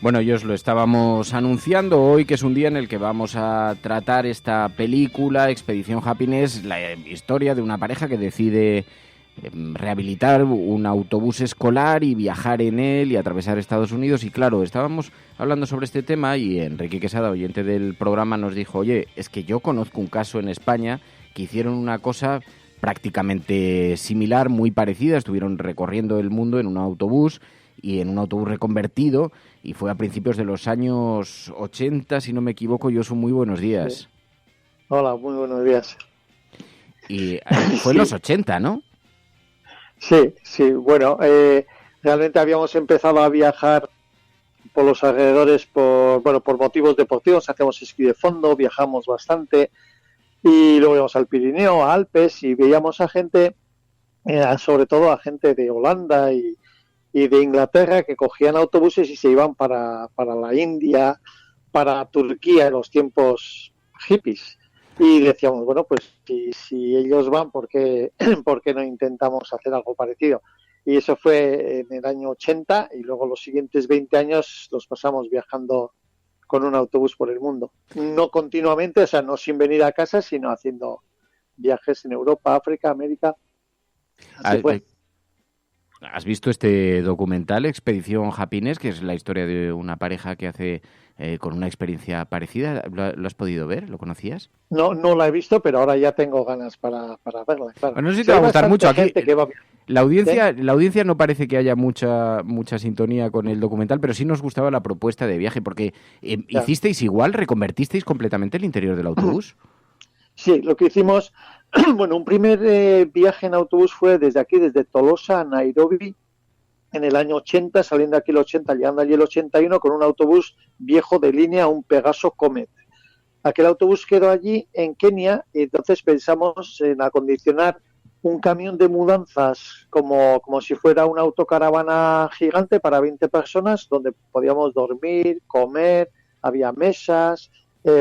Bueno, yo os lo estábamos anunciando hoy, que es un día en el que vamos a tratar esta película, Expedición Happiness, la historia de una pareja que decide rehabilitar un autobús escolar y viajar en él y atravesar Estados Unidos. Y claro, estábamos hablando sobre este tema y Enrique Quesada, oyente del programa, nos dijo, oye, es que yo conozco un caso en España que hicieron una cosa prácticamente similar, muy parecida, estuvieron recorriendo el mundo en un autobús y en un autobús reconvertido, y fue a principios de los años 80, si no me equivoco. Josu, muy buenos días. Sí. Hola, muy buenos días. Y fue en los 80, ¿no? Sí, bueno, realmente habíamos empezado a viajar por los alrededores por motivos deportivos, hacíamos esquí de fondo, viajamos bastante, y luego íbamos al Pirineo, a Alpes, y veíamos a gente, sobre todo a gente de Holanda y de Inglaterra, que cogían autobuses y se iban para la India, para Turquía en los tiempos hippies. Y decíamos, bueno, pues si ellos van, ¿por qué no intentamos hacer algo parecido? Y eso fue en el año 80, y luego los siguientes 20 años los pasamos viajando con un autobús por el mundo. No continuamente, o sea, no sin venir a casa, sino haciendo viajes en Europa, África, América. Así fue. ¿Has visto este documental, Expedición Happiness, que es la historia de una pareja que hace con una experiencia parecida? ¿Lo has podido ver? ¿Lo conocías? No la he visto, pero ahora ya tengo ganas para verla, claro. Bueno, no sé si te va a gustar mucho. Aquí la audiencia no parece que haya mucha sintonía con el documental, pero sí nos gustaba la propuesta de viaje, porque hicisteis igual, reconvertisteis completamente el interior del autobús. Sí, lo que hicimos, bueno, un primer viaje en autobús fue desde Tolosa a Nairobi, en el año 80, saliendo aquí el 80, llegando allí el 81, con un autobús viejo de línea, un Pegaso Comet. Aquel autobús quedó allí en Kenia, y entonces pensamos en acondicionar un camión de mudanzas como si fuera una autocaravana gigante para 20 personas, donde podíamos dormir, comer, había mesas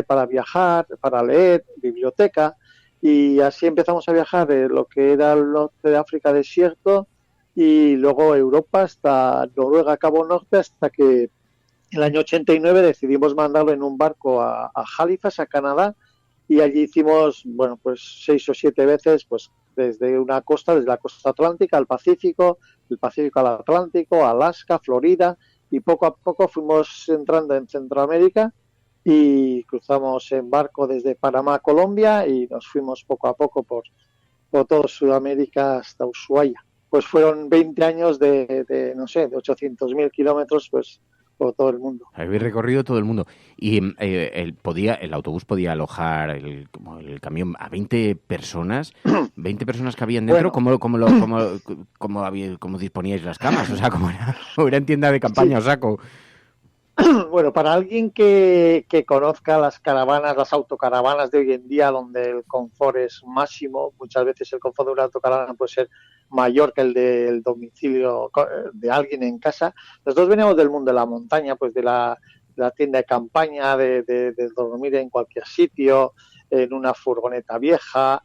para viajar, para leer, biblioteca, y así empezamos a viajar lo que era el norte de África desierto, y luego Europa hasta Noruega, Cabo Norte, hasta que el año 89 decidimos mandarlo en un barco a Halifax, a Canadá, y allí hicimos, bueno, pues 6 o 7 veces, pues desde la costa atlántica al Pacífico, del Pacífico al Atlántico, Alaska, Florida, y poco a poco fuimos entrando en Centroamérica y cruzamos en barco desde Panamá a Colombia y nos fuimos poco a poco por toda Sudamérica hasta Ushuaia. Pues fueron 20 años de 800.000 kilómetros, pues por todo el mundo. Habéis recorrido todo el mundo. Y el autobús podía alojar el camión a 20 personas. 20 personas que habían dentro. Bueno, ¿Cómo disponíais las camas? O sea, como era en tienda de campaña, sí. O saco. Bueno, para alguien que conozca las caravanas, las autocaravanas de hoy en día, donde el confort es máximo, muchas veces el confort de una autocaravana puede ser mayor que el del domicilio de alguien en casa. Los dos veníamos del mundo de la montaña, pues de la tienda de campaña, de dormir en cualquier sitio, en una furgoneta vieja.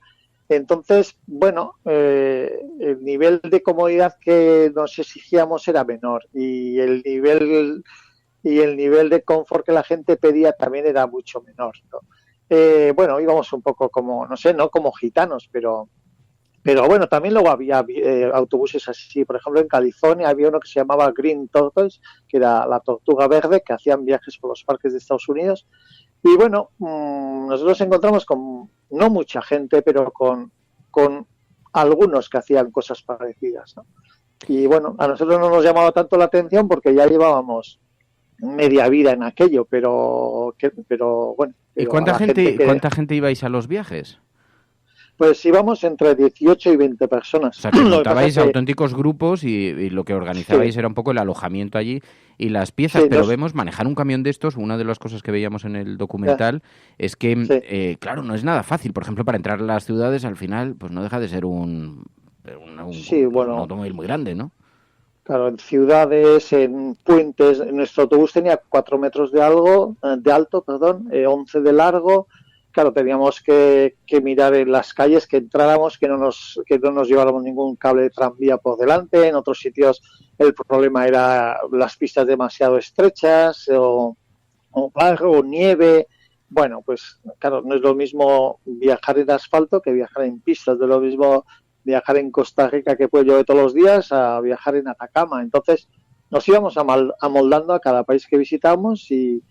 Entonces, bueno, el nivel de comodidad que nos exigíamos era menor, y el nivel de confort que la gente pedía también era mucho menor, ¿no? Bueno, íbamos un poco como, no como gitanos, pero bueno, también luego había autobuses así. Por ejemplo, en California había uno que se llamaba Green Tortoise, que era la tortuga verde, que hacían viajes por los parques de Estados Unidos. Y bueno, nosotros nos encontramos con no mucha gente, pero con algunos que hacían cosas parecidas, ¿no? Y bueno, a nosotros no nos llamaba tanto la atención porque ya llevábamos media vida en aquello, pero bueno. ¿Y cuánta gente ibais a los viajes? Pues íbamos entre 18 y 20 personas. O sea, que montabais auténticos grupos y lo que organizabais era un poco el alojamiento allí y las piezas, pero vemos manejar un camión de estos. Una de las cosas que veíamos en el documental es que, claro, no es nada fácil. Por ejemplo, para entrar a las ciudades, al final, pues no deja de ser un automóvil muy grande, ¿no? Claro, en ciudades, en puentes. Nuestro autobús tenía 4 metros de alto, 11 de largo. claro, teníamos que mirar en las calles que entráramos, que no nos lleváramos ningún cable de tranvía por delante. En otros sitios el problema era las pistas demasiado estrechas o barro o nieve. Bueno, pues claro, no es lo mismo viajar en asfalto que viajar en pistas, no es lo mismo viajar en Costa Rica, que puede llover todos los días, a viajar en Atacama. Entonces nos íbamos amoldando a cada país que visitamos y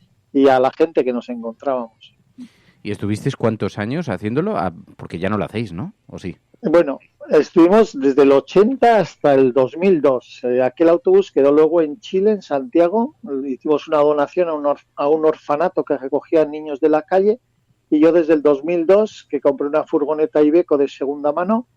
a la gente que nos encontrábamos. ¿Y estuvisteis cuántos años haciéndolo? Porque ya no lo hacéis, ¿no? ¿O sí? Bueno, estuvimos desde el 80 hasta el 2002. Aquel autobús quedó luego en Chile, en Santiago. Hicimos una donación a un orfanato que recogía niños de la calle. Y yo desde el 2002, que compré una furgoneta Iveco de segunda mano,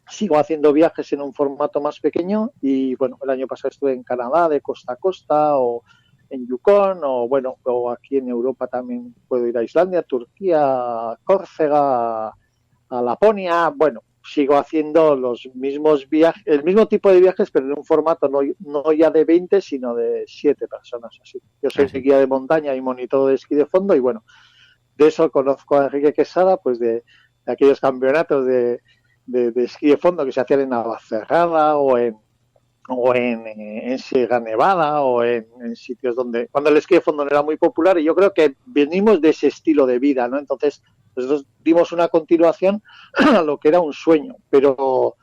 sigo haciendo viajes en un formato más pequeño. Y bueno, el año pasado estuve en Canadá, de costa a costa, o en Yukon, o aquí en Europa también puedo ir a Islandia, Turquía, Córcega, a Laponia. Bueno, sigo haciendo los mismos viajes, el mismo tipo de viajes, pero en un formato no ya de 20, sino de 7 personas así. Yo soy guía de montaña y monitor de esquí de fondo, y bueno, de eso conozco a Enrique Quesada, pues de aquellos campeonatos de esquí de fondo que se hacían en Navacerrada o en Sierra Nevada o en sitios donde cuando el esquí de fondo no era muy popular, y yo creo que venimos de ese estilo de vida, ¿no? Entonces nosotros dimos una continuación a lo que era un sueño, pero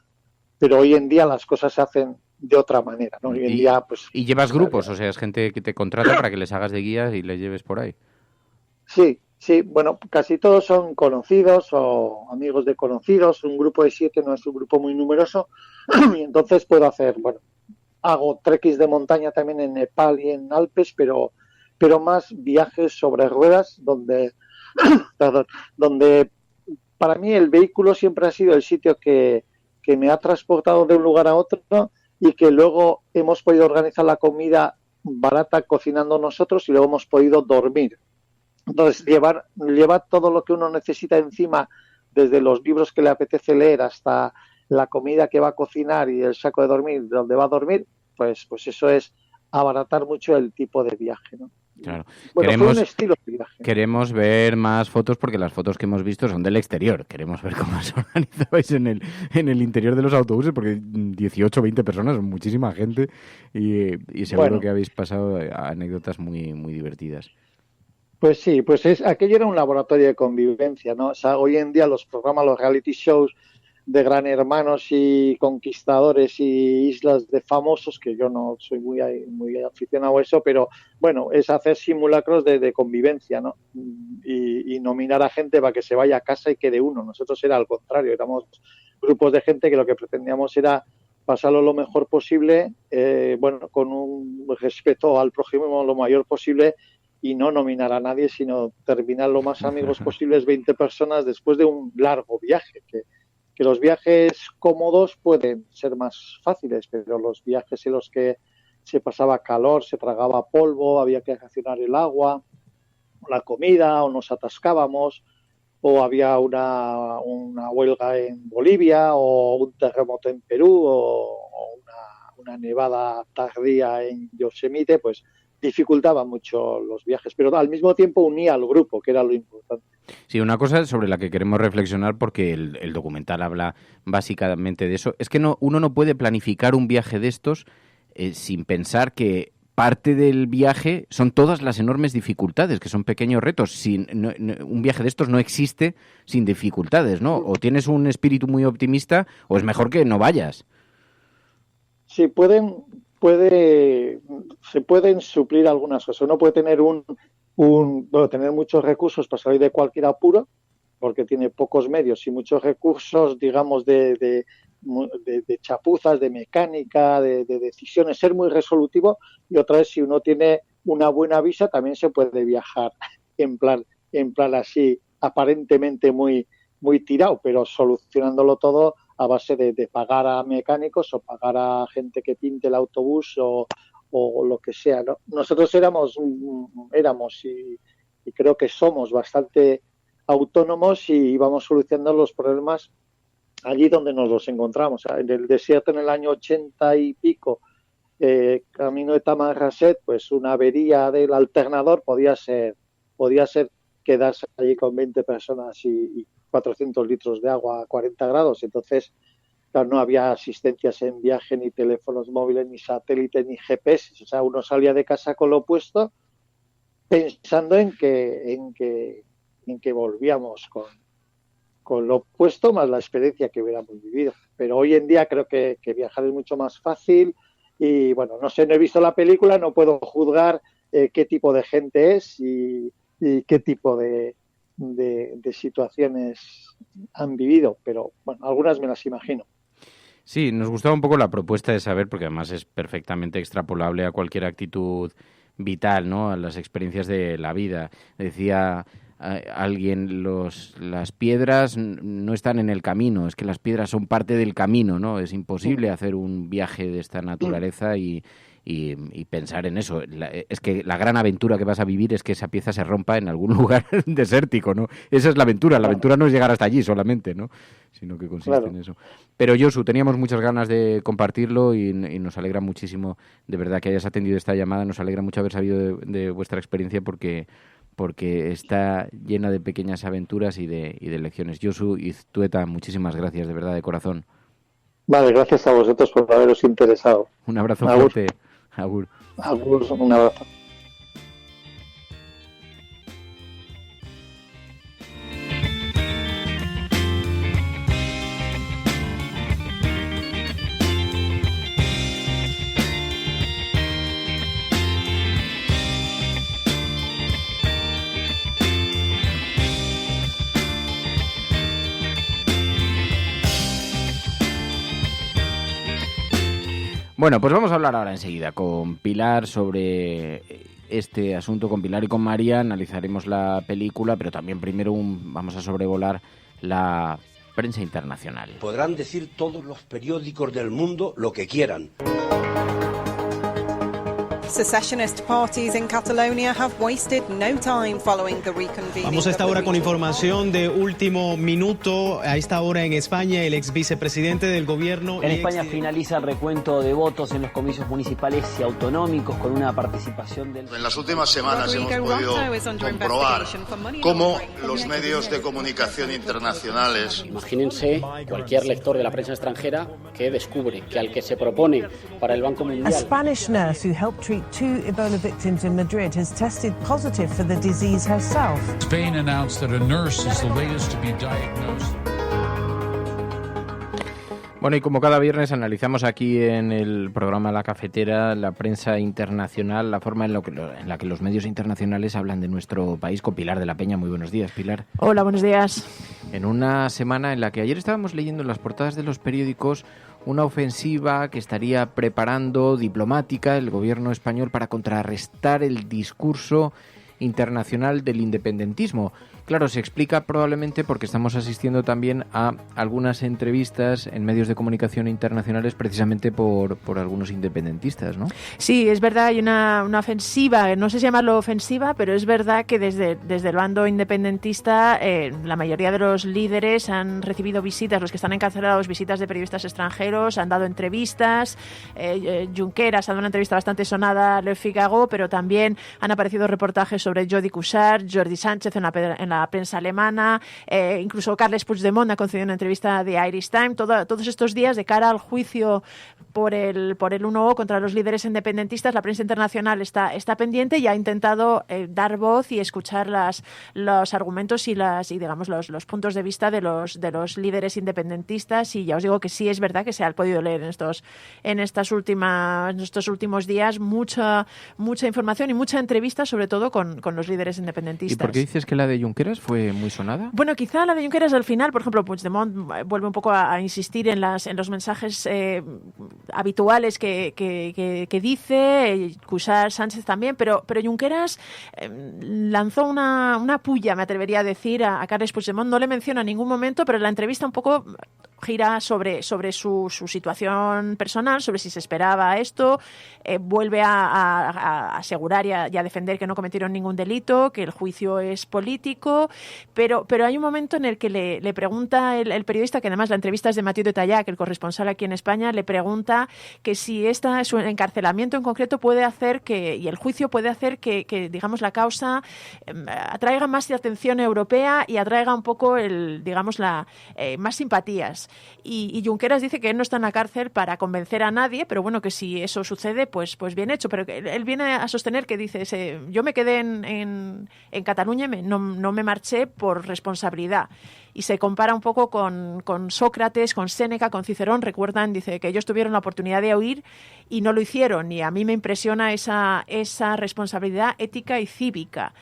hoy en día las cosas se hacen de otra manera, ¿no? Hoy en día, pues, ¿y llevas grupos? O sea, es gente que te contrata para que les hagas de guías y les lleves por ahí. Sí, bueno, casi todos son conocidos o amigos de conocidos. Un grupo de 7 no es un grupo muy numeroso, y entonces puedo hacer, bueno, hago trekkings de montaña también en Nepal y en Alpes, pero más viajes sobre ruedas donde para mí el vehículo siempre ha sido el sitio que me ha transportado de un lugar a otro, y que luego hemos podido organizar la comida barata cocinando nosotros y luego hemos podido dormir. Entonces, llevar todo lo que uno necesita encima, desde los libros que le apetece leer hasta la comida que va a cocinar y el saco de dormir donde va a dormir, pues eso es abaratar mucho el tipo de viaje, ¿no? Claro. Bueno, fue un estilo de viaje. Queremos ver más fotos, porque las fotos que hemos visto son del exterior. Queremos ver cómo os organizabais en el interior de los autobuses, porque 18 o 20 personas son muchísima gente, y seguro que habéis pasado anécdotas muy, muy divertidas. Pues sí, aquello era un laboratorio de convivencia, ¿no? O sea, hoy en día los programas, los reality shows de Gran Hermanos y Conquistadores y Islas de Famosos, que yo no soy muy aficionado a eso, pero bueno, es hacer simulacros de convivencia, ¿no? Y nominar a gente para que se vaya a casa y quede uno. Nosotros era al contrario, éramos grupos de gente que lo que pretendíamos era pasarlo lo mejor posible, bueno, con un respeto al prójimo lo mayor posible, y no nominar a nadie, sino terminar lo más amigos posibles, 20 personas, después de un largo viaje, que los viajes cómodos pueden ser más fáciles, pero los viajes en los que se pasaba calor, se tragaba polvo, había que racionar el agua, la comida, o nos atascábamos, o había una huelga en Bolivia, o un terremoto en Perú, o una nevada tardía en Yosemite, pues dificultaba mucho los viajes, pero al mismo tiempo unía al grupo, que era lo importante. Sí, una cosa sobre la que queremos reflexionar, porque el documental habla básicamente de eso, es que uno no puede planificar un viaje de estos sin pensar que parte del viaje son todas las enormes dificultades, que son pequeños retos. Un viaje de estos no existe sin dificultades, ¿no? O tienes un espíritu muy optimista, o es mejor que no vayas. Sí, se pueden suplir algunas cosas. Uno puede tener tener muchos recursos para salir de cualquier apuro, porque tiene pocos medios y muchos recursos, digamos, de chapuzas, de mecánica, de decisiones, ser muy resolutivo. Y otra vez, si uno tiene una buena visa, también se puede viajar en plan así, aparentemente muy, muy tirado, pero solucionándolo todo a base de pagar a mecánicos o pagar a gente que pinte el autobús o lo que sea, ¿no? Nosotros éramos y creo que somos bastante autónomos, y íbamos solucionando los problemas allí donde nos los encontramos. En el desierto, en el año 80 y pico, camino de Tamanrasset, pues una avería del alternador podía ser quedarse allí con 20 personas y 400 litros de agua a 40 grados. Entonces, claro, no había asistencias en viaje, ni teléfonos móviles, ni satélites, ni GPS. O sea, uno salía de casa con lo opuesto, pensando en que volvíamos con lo opuesto más la experiencia que hubiéramos vivido. Pero hoy en día creo que viajar es mucho más fácil y, bueno, no sé, no he visto la película, no puedo juzgar qué tipo de gente es y qué tipo de situaciones han vivido, pero, bueno, algunas me las imagino. Sí, nos gustaba un poco la propuesta de saber, porque además es perfectamente extrapolable a cualquier actitud vital, ¿no? A las experiencias de la vida. Decía alguien, las piedras no están en el camino, es que las piedras son parte del camino, ¿no? Es imposible hacer un viaje de esta naturaleza y pensar en eso. Es que la gran aventura que vas a vivir es que esa pieza se rompa en algún lugar desértico, ¿no? Esa es la aventura. La aventura no es llegar hasta allí solamente, ¿no? Sino que consiste en eso. Pero, Josu, teníamos muchas ganas de compartirlo y nos alegra muchísimo, de verdad, que hayas atendido esta llamada. Nos alegra mucho haber sabido de vuestra experiencia porque está llena de pequeñas aventuras y de lecciones. Josu Iztueta, muchísimas gracias, de verdad, de corazón. Vale, gracias a vosotros por haberos interesado. Un abrazo fuerte. Agur. Agur, un abrazo. Bueno, pues vamos a hablar ahora enseguida con Pilar sobre este asunto, con Pilar y con María. Analizaremos la película, pero también primero vamos a sobrevolar la prensa internacional. Podrán decir todos los periódicos del mundo lo que quieran. Secessionist parties in Catalonia have wasted no time following the reconvening. Vamos a esta hora con información de último minuto. A esta hora en España, el ex vicepresidente del gobierno... En España finaliza el recuento de votos en los comicios municipales y autonómicos con una participación del... En las últimas semanas hemos podido comprobar cómo los medios de comunicación internacionales... Imagínense cualquier lector de la prensa extranjera que descubre que al que se propone para el Banco Mundial... A Spanish nurse who helped treat 2 Ebola victims in Madrid has tested positive for the disease herself. Spain announced that a nurse is the latest to be diagnosed. Bueno, y como cada viernes analizamos aquí en el programa La Cafetera la prensa internacional, la forma en la que los medios internacionales hablan de nuestro país, con Pilar de la Peña. Muy buenos días, Pilar. Hola, buenos días. En una semana en la que ayer estábamos leyendo en las portadas de los periódicos una ofensiva que estaría preparando diplomática el gobierno español para contrarrestar el discurso internacional del independentismo. Claro, se explica probablemente porque estamos asistiendo también a algunas entrevistas en medios de comunicación internacionales precisamente por algunos independentistas, ¿no? Sí, es verdad, hay una ofensiva, no sé si llamarlo ofensiva, pero es verdad que desde el bando independentista la mayoría de los líderes han recibido visitas, los que están encarcelados, visitas de periodistas extranjeros, han dado entrevistas. Junqueras ha dado una entrevista bastante sonada a Le Figaro, pero también han aparecido reportajes sobre Jordi Cuixart, Jordi Sánchez en la prensa alemana, incluso Carles Puigdemont ha concedido una entrevista de Irish Times. Todos estos días, de cara al juicio por el 1O contra los líderes independentistas, la prensa internacional está pendiente y ha intentado dar voz y escuchar los argumentos y digamos los puntos de vista de los líderes independentistas. Y ya os digo que sí es verdad que se ha podido leer en estos últimos días mucha información y mucha entrevista, sobre todo con los líderes independentistas. ¿Y por qué dices que la de Junqueras fue muy sonada? Bueno, quizá la de Junqueras al final, por ejemplo, Puigdemont vuelve un poco a insistir en los mensajes habituales que dice, Cuixart, Sánchez también, pero Junqueras lanzó una puya, me atrevería a decir, a Carles Puigdemont. No le menciona en ningún momento, pero en la entrevista un poco gira sobre su situación personal, sobre si se esperaba esto, vuelve a asegurar y a defender que no cometieron ningún delito, que el juicio es político, pero hay un momento en el que le pregunta el periodista, que además la entrevista es de Mathieu de Tallac, el corresponsal aquí en España, le pregunta que si su encarcelamiento en concreto puede hacer y el juicio puede hacer que digamos, la causa atraiga más atención europea y atraiga un poco más simpatías. Y Junqueras dice que él no está en la cárcel para convencer a nadie, pero bueno, que si eso sucede, pues bien hecho. Pero él viene a sostener que dice, yo me quedé en Cataluña y no me marché por responsabilidad. Y se compara un poco con Sócrates, con Séneca, con Cicerón. Recuerdan, dice, que ellos tuvieron la oportunidad de huir y no lo hicieron. Y a mí me impresiona esa responsabilidad ética y cívica.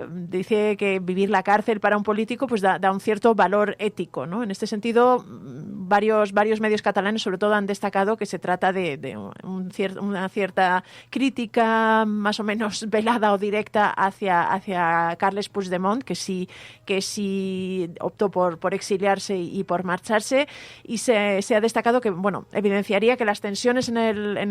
Dice que vivir la cárcel para un político pues da un cierto valor ético, ¿no? En este sentido, varios medios catalanes sobre todo han destacado que se trata de una cierta crítica más o menos velada o directa hacia Carles Puigdemont, que sí optó por exiliarse y por marcharse, y se ha destacado que, bueno, evidenciaría que las tensiones en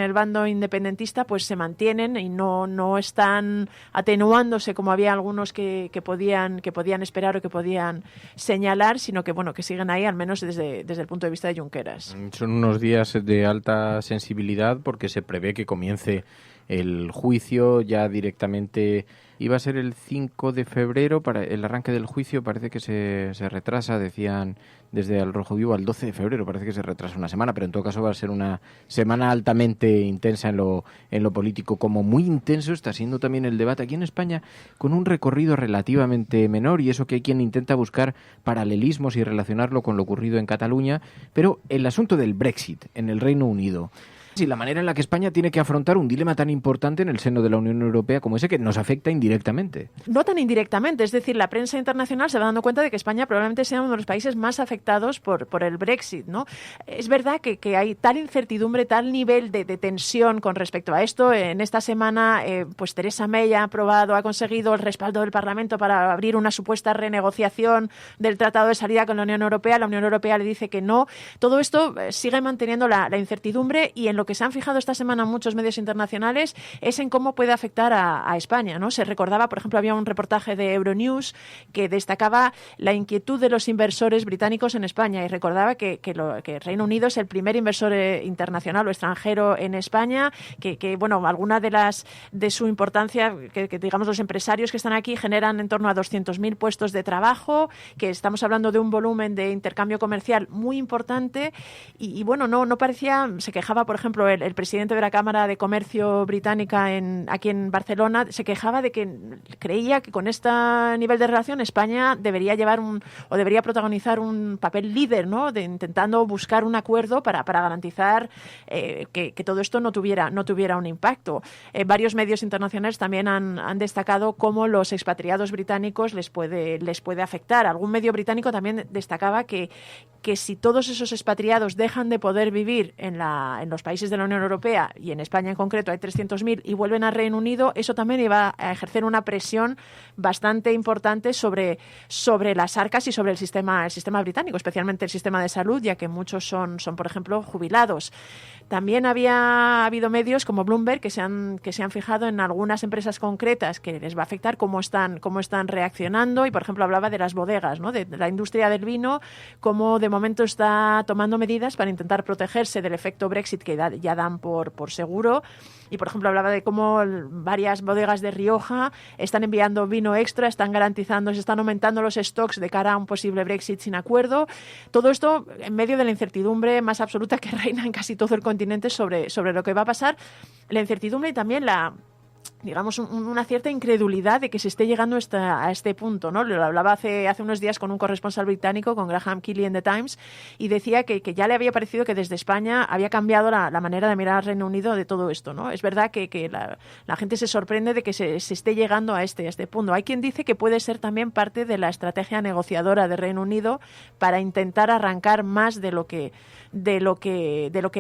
el bando independentista pues se mantienen y no están atenuándose como había algunos que podían esperar o que podían señalar, sino que bueno, que siguen ahí, al menos desde el punto de vista de Junqueras. Son unos días de alta sensibilidad porque se prevé que comience el juicio ya directamente. Iba a ser el 5 de febrero para el arranque del juicio, parece que se retrasa, decían desde El Rojo Vivo, al 12 de febrero, parece que se retrasa una semana, pero en todo caso va a ser una semana altamente intensa en lo político. Como muy intenso está siendo también el debate aquí en España, con un recorrido relativamente menor, y eso que hay quien intenta buscar paralelismos y relacionarlo con lo ocurrido en Cataluña, pero el asunto del Brexit en el Reino Unido. Sí, la manera en la que España tiene que afrontar un dilema tan importante en el seno de la Unión Europea como ese, que nos afecta indirectamente. No tan indirectamente, es decir, la prensa internacional se va dando cuenta de que España probablemente sea uno de los países más afectados por el Brexit, ¿no? Es verdad que hay tal incertidumbre, tal nivel de tensión con respecto a esto. En esta semana, pues Theresa May ha conseguido el respaldo del Parlamento para abrir una supuesta renegociación del Tratado de Salida con la Unión Europea. La Unión Europea le dice que no. Todo esto sigue manteniendo la incertidumbre, y en lo que se han fijado esta semana muchos medios internacionales es en cómo puede afectar a España, ¿no? Se recordaba, por ejemplo, había un reportaje de Euronews que destacaba la inquietud de los inversores británicos en España, y recordaba que Reino Unido es el primer inversor internacional o extranjero en España, que bueno, alguna de su importancia, que digamos los empresarios que están aquí generan en torno a 200.000 puestos de trabajo, que estamos hablando de un volumen de intercambio comercial muy importante, y bueno, no parecía, se quejaba, por ejemplo, el presidente de la Cámara de Comercio británica aquí en Barcelona, se quejaba de que creía que con este nivel de relación España debería debería protagonizar un papel líder, ¿no? Intentando buscar un acuerdo para garantizar que todo esto no tuviera un impacto. Varios medios internacionales también han destacado cómo los expatriados británicos les puede afectar. Algún medio británico también destacaba que si todos esos expatriados dejan de poder vivir en los países de la Unión Europea, y en España en concreto hay 300.000, y vuelven a Reino Unido, eso también iba a ejercer una presión bastante importante sobre las arcas y sobre el sistema británico, especialmente el sistema de salud, ya que muchos son por ejemplo, jubilados. También había habido medios como Bloomberg que se han fijado en algunas empresas concretas que les va a afectar, cómo están reaccionando, y por ejemplo hablaba de las bodegas, ¿no? De la industria del vino, cómo de momento está tomando medidas para intentar protegerse del efecto Brexit que ya dan por seguro. Y por ejemplo hablaba de cómo varias bodegas de Rioja están enviando vino extra, están aumentando los stocks de cara a un posible Brexit sin acuerdo. Todo esto en medio de la incertidumbre más absoluta que reina en casi todo el continente sobre lo que va a pasar. La incertidumbre y también una cierta incredulidad de que se esté llegando a este punto, ¿no? Lo hablaba hace unos días con un corresponsal británico, con Graham Keeley en The Times, y decía que ya le había parecido que desde España había cambiado la manera de mirar al Reino Unido de todo esto, ¿no? Es verdad que la gente se sorprende de que se esté llegando a este punto. Hay quien dice que puede ser también parte de la estrategia negociadora de Reino Unido para intentar arrancar más de lo que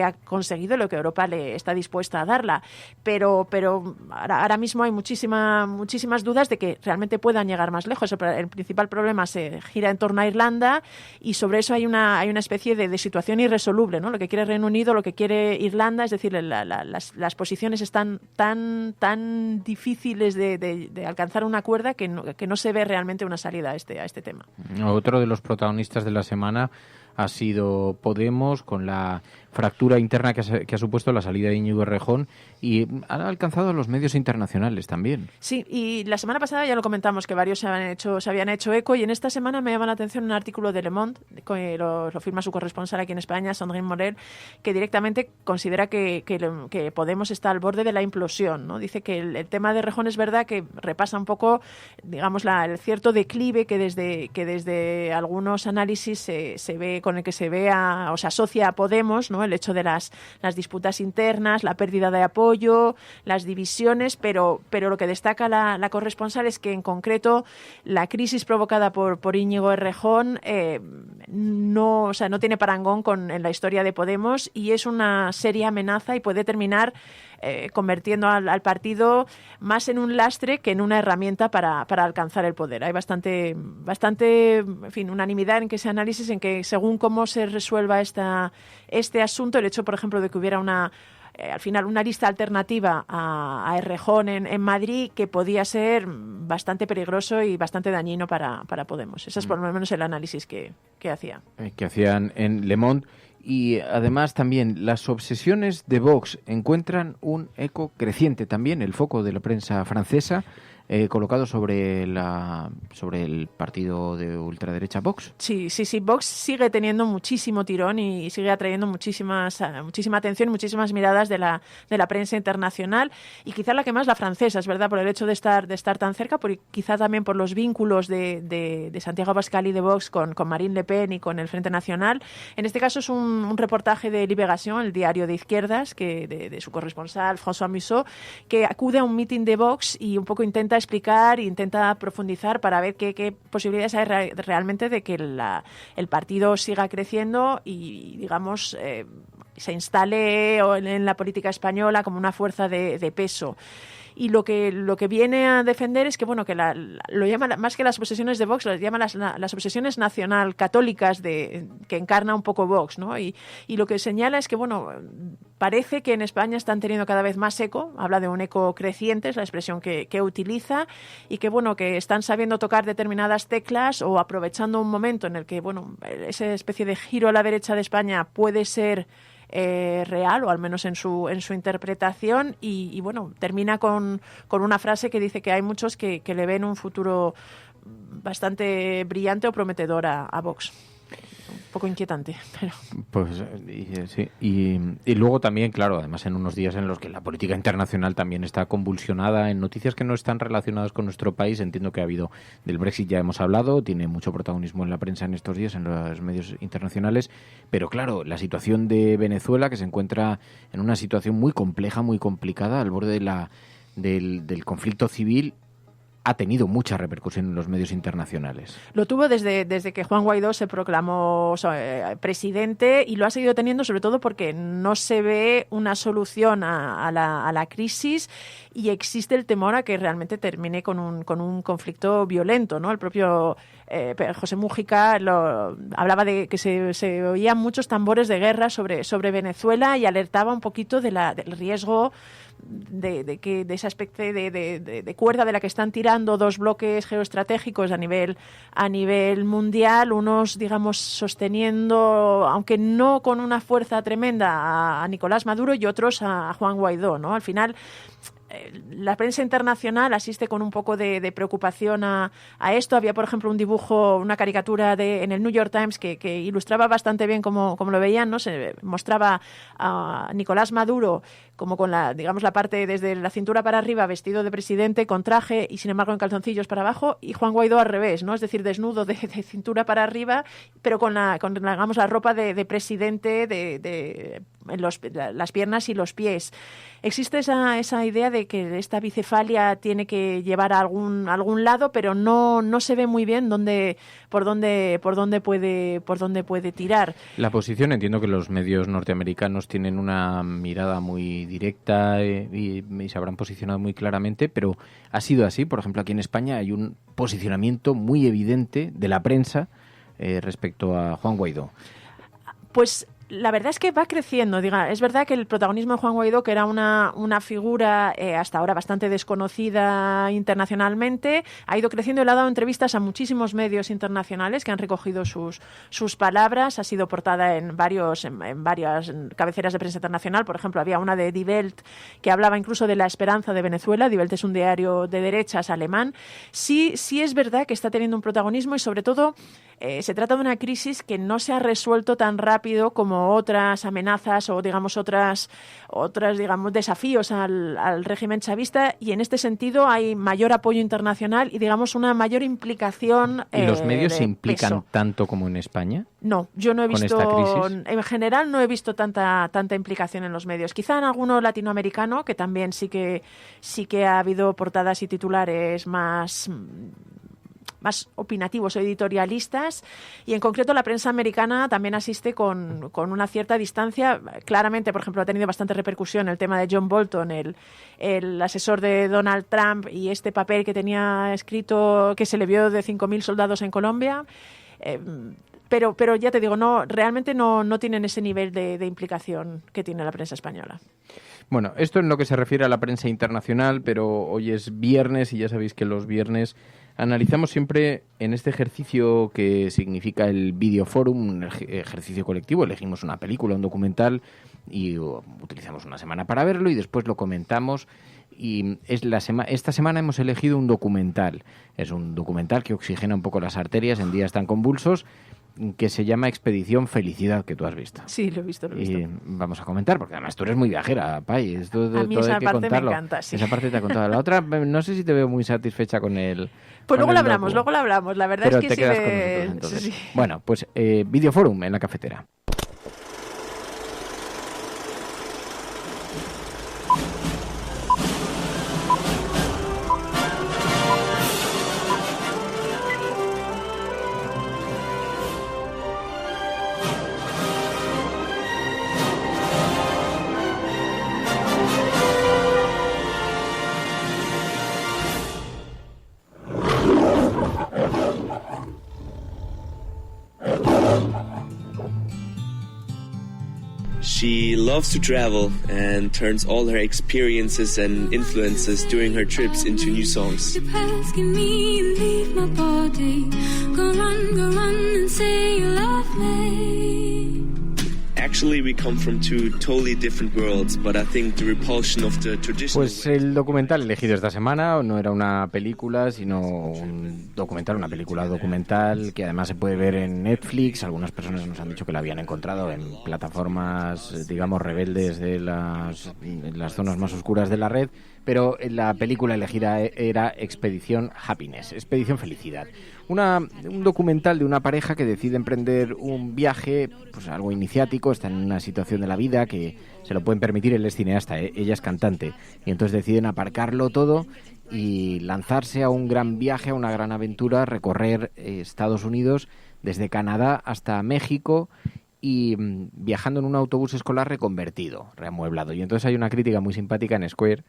ha conseguido, lo que Europa le está dispuesta a darla. Pero ahora ahora mismo hay muchísimas dudas de que realmente puedan llegar más lejos. El principal problema se gira en torno a Irlanda y sobre eso hay una especie de situación irresoluble, ¿no? Lo que quiere Reino Unido, lo que quiere Irlanda, es decir, las posiciones están tan difíciles de alcanzar un acuerdo que no se ve realmente una salida a este tema. Otro de los protagonistas de la semana ha sido Podemos, con la fractura interna que ha supuesto la salida de Íñigo Errejón, y han alcanzado los medios internacionales también. Sí, y la semana pasada ya lo comentamos, que varios se habían hecho eco, y en esta semana me llama la atención un artículo de Le Monde, que lo firma su corresponsal aquí en España, Sandrine Morel, que directamente considera que Podemos está al borde de la implosión, ¿no? Dice que el tema de Errejón es verdad que repasa un poco, digamos, el cierto declive que desde algunos análisis se ve, con el que se vea o se asocia a Podemos, ¿no? El hecho de las disputas internas, la pérdida de apoyo, las divisiones, pero lo que destaca la corresponsal es que en concreto la crisis provocada por Íñigo Errejón no tiene parangón en la historia de Podemos, y es una seria amenaza y puede terminar convirtiendo al partido más en un lastre que en una herramienta para alcanzar el poder. Hay bastante en fin, unanimidad en que ese análisis, en que según cómo se resuelva este asunto, el hecho, por ejemplo, de que hubiera al final una lista alternativa a Errejón en Madrid, que podía ser bastante peligroso y bastante dañino para Podemos. Ese es por lo menos el análisis que hacía. Que hacían en Le Monde. Y además también las obsesiones de Vox encuentran un eco creciente también, el foco de la prensa francesa colocado sobre el partido de ultraderecha Vox. Sí, Vox sigue teniendo muchísimo tirón y sigue atrayendo muchísima atención, muchísimas miradas de la prensa internacional, y quizá la que más la francesa, es verdad, por el hecho de estar tan cerca, quizá también por los vínculos de Santiago Abascal y de Vox con Marine Le Pen y con el Frente Nacional. En este caso es un reportaje de Libération, el diario de izquierdas, de su corresponsal François Museau, que acude a un mitin de Vox y un poco intenta explicar, intenta profundizar para ver qué posibilidades hay realmente de que el partido siga creciendo y, digamos, se instale en la política española como una fuerza de peso. Y lo que viene a defender es que, bueno, que lo llama, más que las obsesiones de Vox, lo llama las obsesiones nacional católicas que encarna un poco Vox, ¿no? Y lo que señala es que, bueno, parece que en España están teniendo cada vez más eco, habla de un eco creciente, es la expresión que utiliza, y que, bueno, que están sabiendo tocar determinadas teclas o aprovechando un momento en el que, bueno, esa especie de giro a la derecha de España puede ser real, o al menos en su interpretación, y bueno, termina con una frase que dice que hay muchos que le ven un futuro bastante brillante o prometedor a Vox. Un poco inquietante, pero... Pues sí, y luego también, claro, además en unos días en los que la política internacional también está convulsionada en noticias que no están relacionadas con nuestro país. Entiendo que ha habido del Brexit, ya hemos hablado, tiene mucho protagonismo en la prensa en estos días, en los medios internacionales, pero claro, la situación de Venezuela, que se encuentra en una situación muy compleja, muy complicada, al borde del conflicto civil, ha tenido mucha repercusión en los medios internacionales. Lo tuvo desde que Juan Guaidó se proclamó presidente, y lo ha seguido teniendo sobre todo porque no se ve una solución a la crisis, y existe el temor a que realmente termine con un conflicto violento, ¿no? El propio José Mújica hablaba de que se oían muchos tambores de guerra sobre Venezuela, y alertaba un poquito del riesgo de esa especie de cuerda de la que están tirando dos bloques geoestratégicos a nivel mundial, unos, digamos, sosteniendo, aunque no con una fuerza tremenda, a Nicolás Maduro, y otros a Juan Guaidó, ¿no? Al final, la prensa internacional asiste con un poco de preocupación a esto. Había, por ejemplo, un dibujo, una caricatura en el New York Times que ilustraba bastante bien cómo lo veían, ¿no? Se mostraba a Nicolás Maduro como con la parte desde la cintura para arriba, vestido de presidente, con traje y sin embargo en calzoncillos para abajo, y Juan Guaidó al revés, ¿no? Es decir, desnudo de cintura para arriba, pero con la ropa de presidente, las piernas y los pies. Existe esa idea de que esta bicefalia tiene que llevar a algún lado, pero no se ve muy bien por dónde puede tirar. La posición, entiendo que los medios norteamericanos tienen una mirada muy directa y se habrán posicionado muy claramente, pero ha sido así. Por ejemplo, aquí en España hay un posicionamiento muy evidente de la prensa respecto a Juan Guaidó. Pues la verdad es que va creciendo. Es verdad que el protagonismo de Juan Guaidó, que era una figura hasta ahora bastante desconocida internacionalmente, ha ido creciendo y le ha dado entrevistas a muchísimos medios internacionales que han recogido sus palabras. Ha sido portada en varias cabeceras de prensa internacional. Por ejemplo, había una de Die Welt que hablaba incluso de la esperanza de Venezuela. Die Welt es un diario de derechas alemán. Sí es verdad que está teniendo un protagonismo y sobre todo se trata de una crisis que no se ha resuelto tan rápido como otras amenazas o otras desafíos al régimen chavista, y en este sentido hay mayor apoyo internacional y una mayor implicación. ¿Y los medios se implican peso. Tanto como en España? No, yo no he visto, esta crisis. En general no he visto tanta implicación en los medios. Quizá en alguno latinoamericano, que también sí que ha habido portadas y titulares más opinativos o editorialistas, y en concreto la prensa americana también asiste con una cierta distancia. Claramente, por ejemplo, ha tenido bastante repercusión el tema de John Bolton, el asesor de Donald Trump, y este papel que tenía escrito que se le vio de 5.000 soldados en Colombia. Pero ya te digo, realmente no tienen ese nivel de implicación que tiene la prensa española. Bueno, esto en lo que se refiere a la prensa internacional, pero hoy es viernes y ya sabéis que los viernes analizamos siempre en este ejercicio que significa el Video Forum, un ejercicio colectivo. Elegimos una película, un documental, y utilizamos una semana para verlo y después lo comentamos. Y esta semana hemos elegido un documental. Es un documental que oxigena un poco las arterias en días tan convulsos, que se llama Expedición Felicidad, que tú has visto. Sí, lo he visto. Y vamos a comentar, porque además tú eres muy viajera, Pai. A mí esa parte me encanta, sí. Esa parte te ha contado. La otra, no sé si te veo muy satisfecha con el... Pues luego lo hablamos. La verdad pero es que te quedas con nosotros, entonces. Sí. Bueno, pues Video Forum en la cafetera. She loves to travel and turns all her experiences and influences during her trips into new songs. Actually, we come from two totally different worlds, but I think the repulsion of the traditional... Pues el documental elegido esta semana no era una película, sino un documental, una película documental que además se puede ver en Netflix. Algunas personas nos han dicho que la habían encontrado en plataformas, digamos, rebeldes de las zonas más oscuras de la red, pero la película elegida era Expedición Happiness, Expedición Felicidad. Un documental de una pareja que decide emprender un viaje, pues algo iniciático, está en una situación de la vida que se lo pueden permitir. Él es cineasta, ella es cantante, y entonces deciden aparcarlo todo y lanzarse a un gran viaje, a una gran aventura, recorrer Estados Unidos desde Canadá hasta México, y viajando en un autobús escolar reconvertido, reamueblado. Y entonces hay una crítica muy simpática en Square,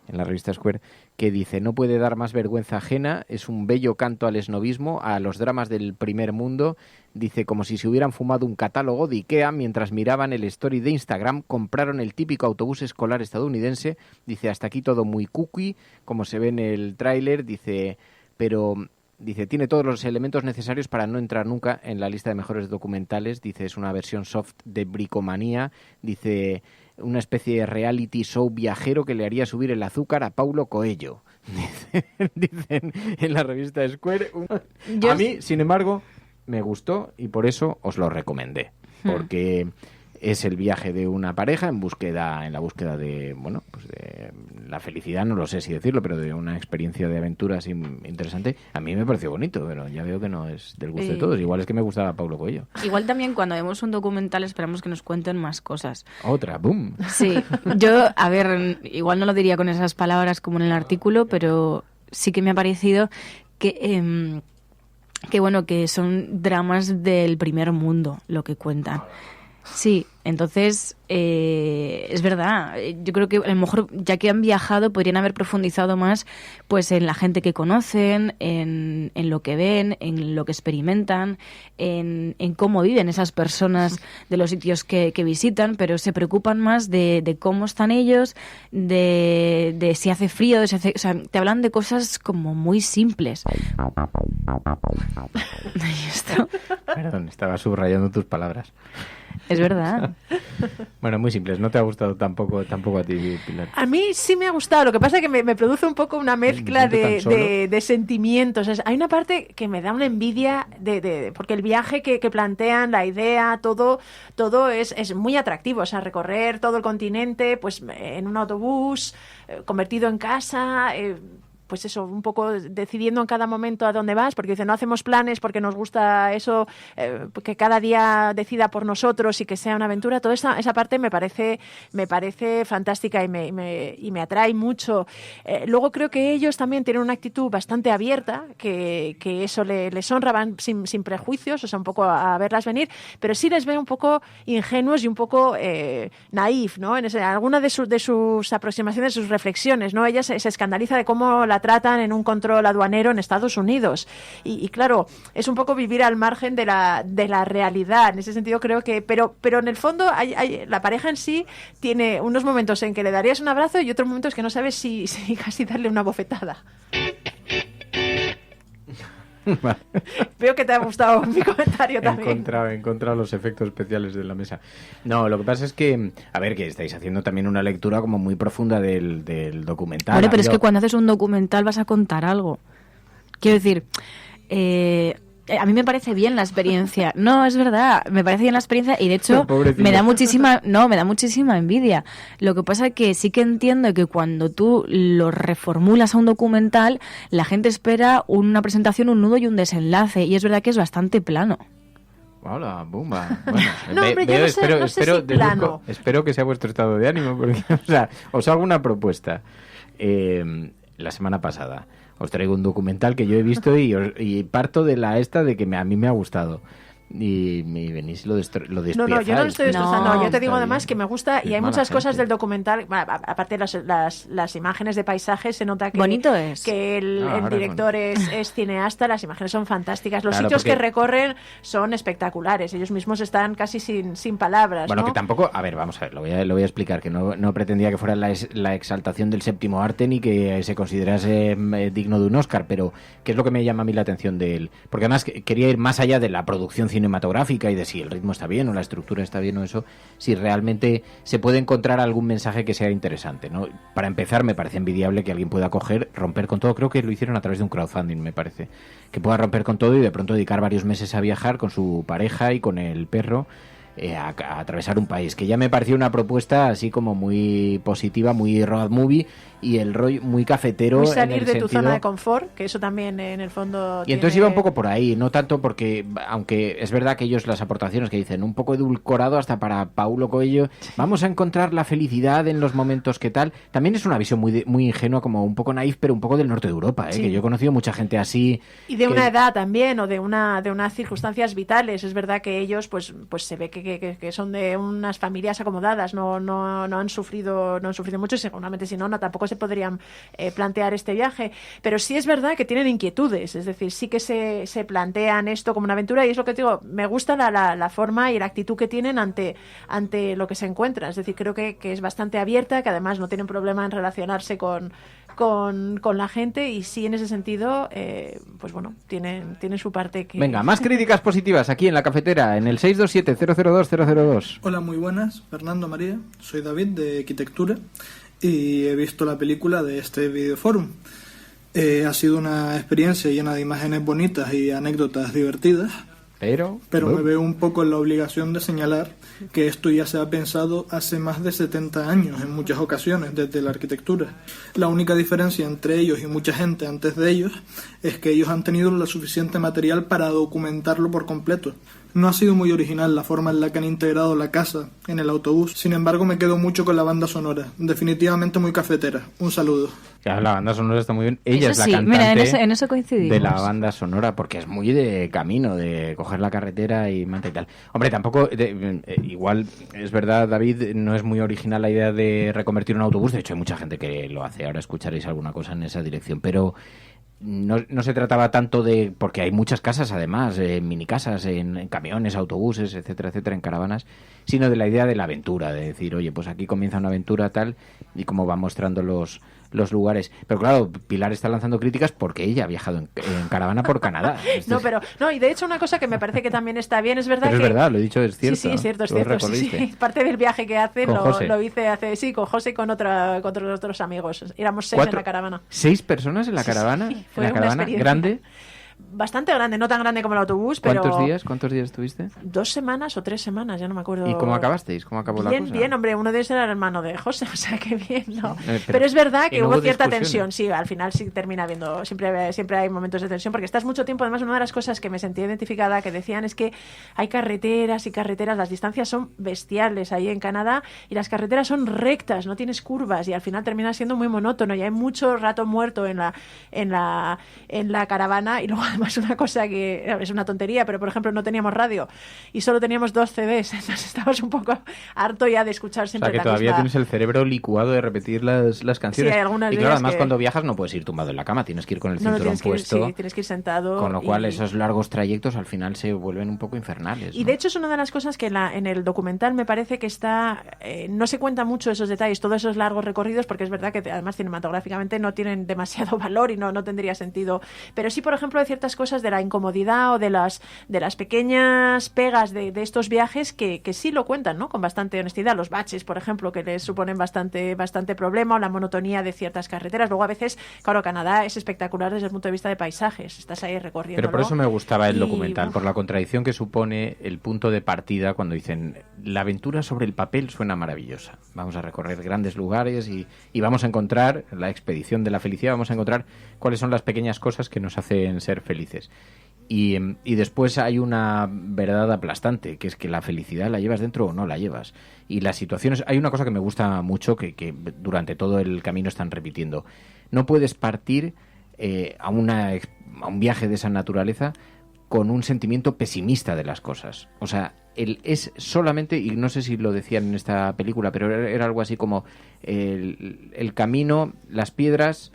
en la revista Square, que dice: no puede dar más vergüenza ajena, es un bello canto al esnovismo, a los dramas del primer mundo. Dice, como si se hubieran fumado un catálogo de Ikea mientras miraban el story de Instagram, compraron el típico autobús escolar estadounidense. Dice, hasta aquí todo muy cookie, como se ve en el tráiler. Dice, pero... Dice, tiene todos los elementos necesarios para no entrar nunca en la lista de mejores documentales. Dice, es una versión soft de Bricomanía. Dice, una especie de reality show viajero que le haría subir el azúcar a Paulo Coelho. Dicen en la revista Square. A mí, sin embargo, me gustó y por eso os lo recomendé. Porque Es el viaje de una pareja en la búsqueda de, bueno, pues de la felicidad, no lo sé si decirlo, pero de una experiencia de aventura así interesante. A mí me pareció bonito, pero ya veo que no es del gusto de todos. Igual es que me gustaba Paulo Coelho. Igual también cuando vemos un documental esperamos que nos cuenten más cosas. Otra, boom. Sí, yo, a ver, igual no lo diría con esas palabras como en el artículo, pero sí que me ha parecido que bueno, que son dramas del primer mundo lo que cuentan. Sí, entonces es verdad. Yo creo que a lo mejor, ya que han viajado, podrían haber profundizado más pues en la gente que conocen, en lo que ven, en lo que experimentan, en cómo viven esas personas de los sitios que visitan, pero se preocupan más de cómo están ellos, de si hace frío, o sea, te hablan de cosas como muy simples. Perdón, estaba subrayando tus palabras. Es verdad. Bueno, muy simples. ¿No te ha gustado tampoco a ti, Pilar? A mí sí me ha gustado. Lo que pasa es que me produce un poco una mezcla de sentimientos. Hay una parte que me da una envidia porque el viaje que plantean, la idea, todo es muy atractivo. O sea, recorrer todo el continente pues en un autobús, convertido en casa... pues eso, un poco decidiendo en cada momento a dónde vas, porque dice, no hacemos planes porque nos gusta eso, que cada día decida por nosotros y que sea una aventura. Toda esa parte me parece fantástica y me atrae mucho. Luego creo que ellos también tienen una actitud bastante abierta, que eso les honra, van sin prejuicios, o sea, un poco a verlas venir, pero sí les veo un poco ingenuos y un poco naif, ¿no? En alguna de sus aproximaciones, sus reflexiones, ¿no? Ella se escandaliza de cómo la tratan en un control aduanero en Estados Unidos. Y claro, es un poco vivir al margen de la realidad. En ese sentido creo que... Pero en el fondo la pareja en sí tiene unos momentos en que le darías un abrazo y otros momentos que no sabes si casi darle una bofetada. Vale. Veo que te ha gustado mi comentario también. He encontrado los efectos especiales de la mesa. No, lo que pasa es que, a ver, que estáis haciendo también una lectura como muy profunda del documental. Vale, pero es que cuando haces un documental vas a contar algo. Quiero decir, a mí me parece bien la experiencia. No, es verdad, me parece bien la experiencia y de hecho me da muchísima envidia. Lo que pasa es que sí que entiendo que cuando tú lo reformulas a un documental, la gente espera una presentación, un nudo y un desenlace, y es verdad que es bastante plano. Hola, bomba. Bueno, no, hombre, yo no sé si plano. Espero que sea vuestro estado de ánimo, porque, o sea, os hago una propuesta. La semana pasada os traigo un documental que yo he visto y parto de de que a mí me ha gustado. Y venís y lo despiezáis. No, yo no lo estoy destrozando. No, yo te digo además bien. que me gusta y hay muchas cosas del documental. Bueno, aparte de las imágenes de paisajes, se nota que bonito es. Que el director es cineasta. Las imágenes son fantásticas. Los sitios que recorren son espectaculares. Ellos mismos están casi sin palabras. Bueno, ¿no? que tampoco. A ver, vamos a ver, lo voy a explicar. Que no pretendía que fuera la exaltación del séptimo arte ni que se considerase digno de un Oscar, pero ¿qué es lo que me llama a mí la atención de él? Porque además quería ir más allá de la producción cinematográfica y de si el ritmo está bien o la estructura está bien o eso, si realmente se puede encontrar algún mensaje que sea interesante, ¿no? Para empezar, me parece envidiable que alguien pueda romper con todo. Creo que lo hicieron a través de un crowdfunding, me parece, que pueda romper con todo y de pronto dedicar varios meses a viajar con su pareja y con el perro a atravesar un país, que ya me pareció una propuesta así como muy positiva, muy road movie, y el rollo muy cafetero, muy salir en el de sentido... tu zona de confort, que eso también en el fondo y entonces iba un poco por ahí, no tanto porque, aunque es verdad que ellos, las aportaciones que dicen, un poco edulcorado hasta para Paulo Coelho, vamos a encontrar la felicidad en los momentos que tal, también es una visión muy ingenua, como un poco naif, pero un poco del norte de Europa, sí. Que yo he conocido mucha gente así. Y de una edad también, o de unas circunstancias vitales. Es verdad que ellos pues se ve que son de unas familias acomodadas, no han sufrido mucho, y seguramente si no tampoco se podrían plantear este viaje, pero sí es verdad que tienen inquietudes, es decir, sí que se plantean esto como una aventura, y es lo que te digo, me gusta la forma y la actitud que tienen ante lo que se encuentra, es decir, creo que es bastante abierta, que además no tienen problema en relacionarse con la gente, y sí, en ese sentido, pues bueno, tienen su parte que... Venga, más críticas positivas aquí en la cafetera, en el 627-002-002. Hola, muy buenas, Fernando María, soy David de Arquitectura y he visto la película de este videoforum. Ha sido una experiencia llena de imágenes bonitas y anécdotas divertidas. Pero me veo un poco en la obligación de señalar que esto ya se ha pensado hace más de 70 años en muchas ocasiones desde la arquitectura. La única diferencia entre ellos y mucha gente antes de ellos es que ellos han tenido lo suficiente material para documentarlo por completo. No ha sido muy original la forma en la que han integrado la casa en el autobús. Sin embargo, me quedo mucho con la banda sonora. Definitivamente muy cafetera. Un saludo. Ya, la banda sonora está muy bien. Ella eso es la sí, cantante mira, en eso coincidimos. de la banda sonora, porque es muy de camino, de coger la carretera y manta y tal. Hombre, tampoco, igual, es verdad, David, no es muy original la idea de reconvertir un autobús. De hecho, hay mucha gente que lo hace. Ahora escucharéis alguna cosa en esa dirección. Pero no se trataba tanto de... Porque hay muchas casas, además, mini casas, en camiones, autobuses, etcétera, etcétera, en caravanas, sino de la idea de la aventura, de decir, oye, pues aquí comienza una aventura tal, y cómo va mostrando los lugares. Pero claro, Pilar está lanzando críticas porque ella ha viajado en caravana por Canadá. Y de hecho una cosa que me parece que también está bien, es verdad. Pero que... es verdad, lo he dicho, es cierto. Sí, es cierto. Sí. Parte del viaje que hace lo hice con José y con otros amigos. Éramos 6 en la caravana. 6 personas en la caravana. Sí, fue en la caravana grande. Bastante grande, no tan grande como el autobús, pero... ¿Cuántos días estuviste? 2 semanas o 3 semanas, ya no me acuerdo. ¿Y cómo acabasteis? ¿Cómo acabó la cosa? Bien, hombre, uno de ellos era el hermano de José, o sea que bien, ¿no? Pero es verdad que hubo cierta tensión, sí, al final sí termina habiendo, siempre hay momentos de tensión, porque estás mucho tiempo, además una de las cosas que me sentí identificada, que decían es que hay carreteras y carreteras, las distancias son bestiales ahí en Canadá, y las carreteras son rectas, no tienes curvas, y al final termina siendo muy monótono, y hay mucho rato muerto en la caravana, y luego además una cosa que es una tontería, pero por ejemplo no teníamos radio y solo teníamos 2 CDs, entonces estabas un poco harto ya de escuchar siempre la misma. O sea, que todavía tienes el cerebro licuado de repetir las canciones. Sí, hay algunas y claro, además cuando viajas no puedes ir tumbado en la cama, tienes que ir con el cinturón puesto. Sí, tienes que ir sentado. Con lo cual esos largos trayectos al final se vuelven un poco infernales, ¿no? Y de hecho es una de las cosas que en el documental me parece que está... no se cuenta mucho esos detalles, todos esos largos recorridos, porque es verdad que además cinematográficamente no tienen demasiado valor y no tendría sentido. Pero sí, por ejemplo, hay ciertas cosas de la incomodidad o de las pequeñas pegas de estos viajes que sí lo cuentan, ¿no? Con bastante honestidad. Los baches, por ejemplo, que les suponen bastante problema, o la monotonía de ciertas carreteras. Luego a veces, claro, Canadá es espectacular desde el punto de vista de paisajes. Estás ahí recorriendo. Pero por eso me gustaba el documental, por la contradicción que supone el punto de partida cuando dicen la aventura sobre el papel suena maravillosa. Vamos a recorrer grandes lugares y vamos a encontrar la expedición de la felicidad, vamos a encontrar cuáles son las pequeñas cosas que nos hacen ser felices. Y después hay una verdad aplastante, que es que la felicidad la llevas dentro o no la llevas. Y las situaciones... Hay una cosa que me gusta mucho, que durante todo el camino están repitiendo. No puedes partir a un viaje de esa naturaleza con un sentimiento pesimista de las cosas. O sea, es solamente, y no sé si lo decían en esta película, pero era algo así como el camino, las piedras...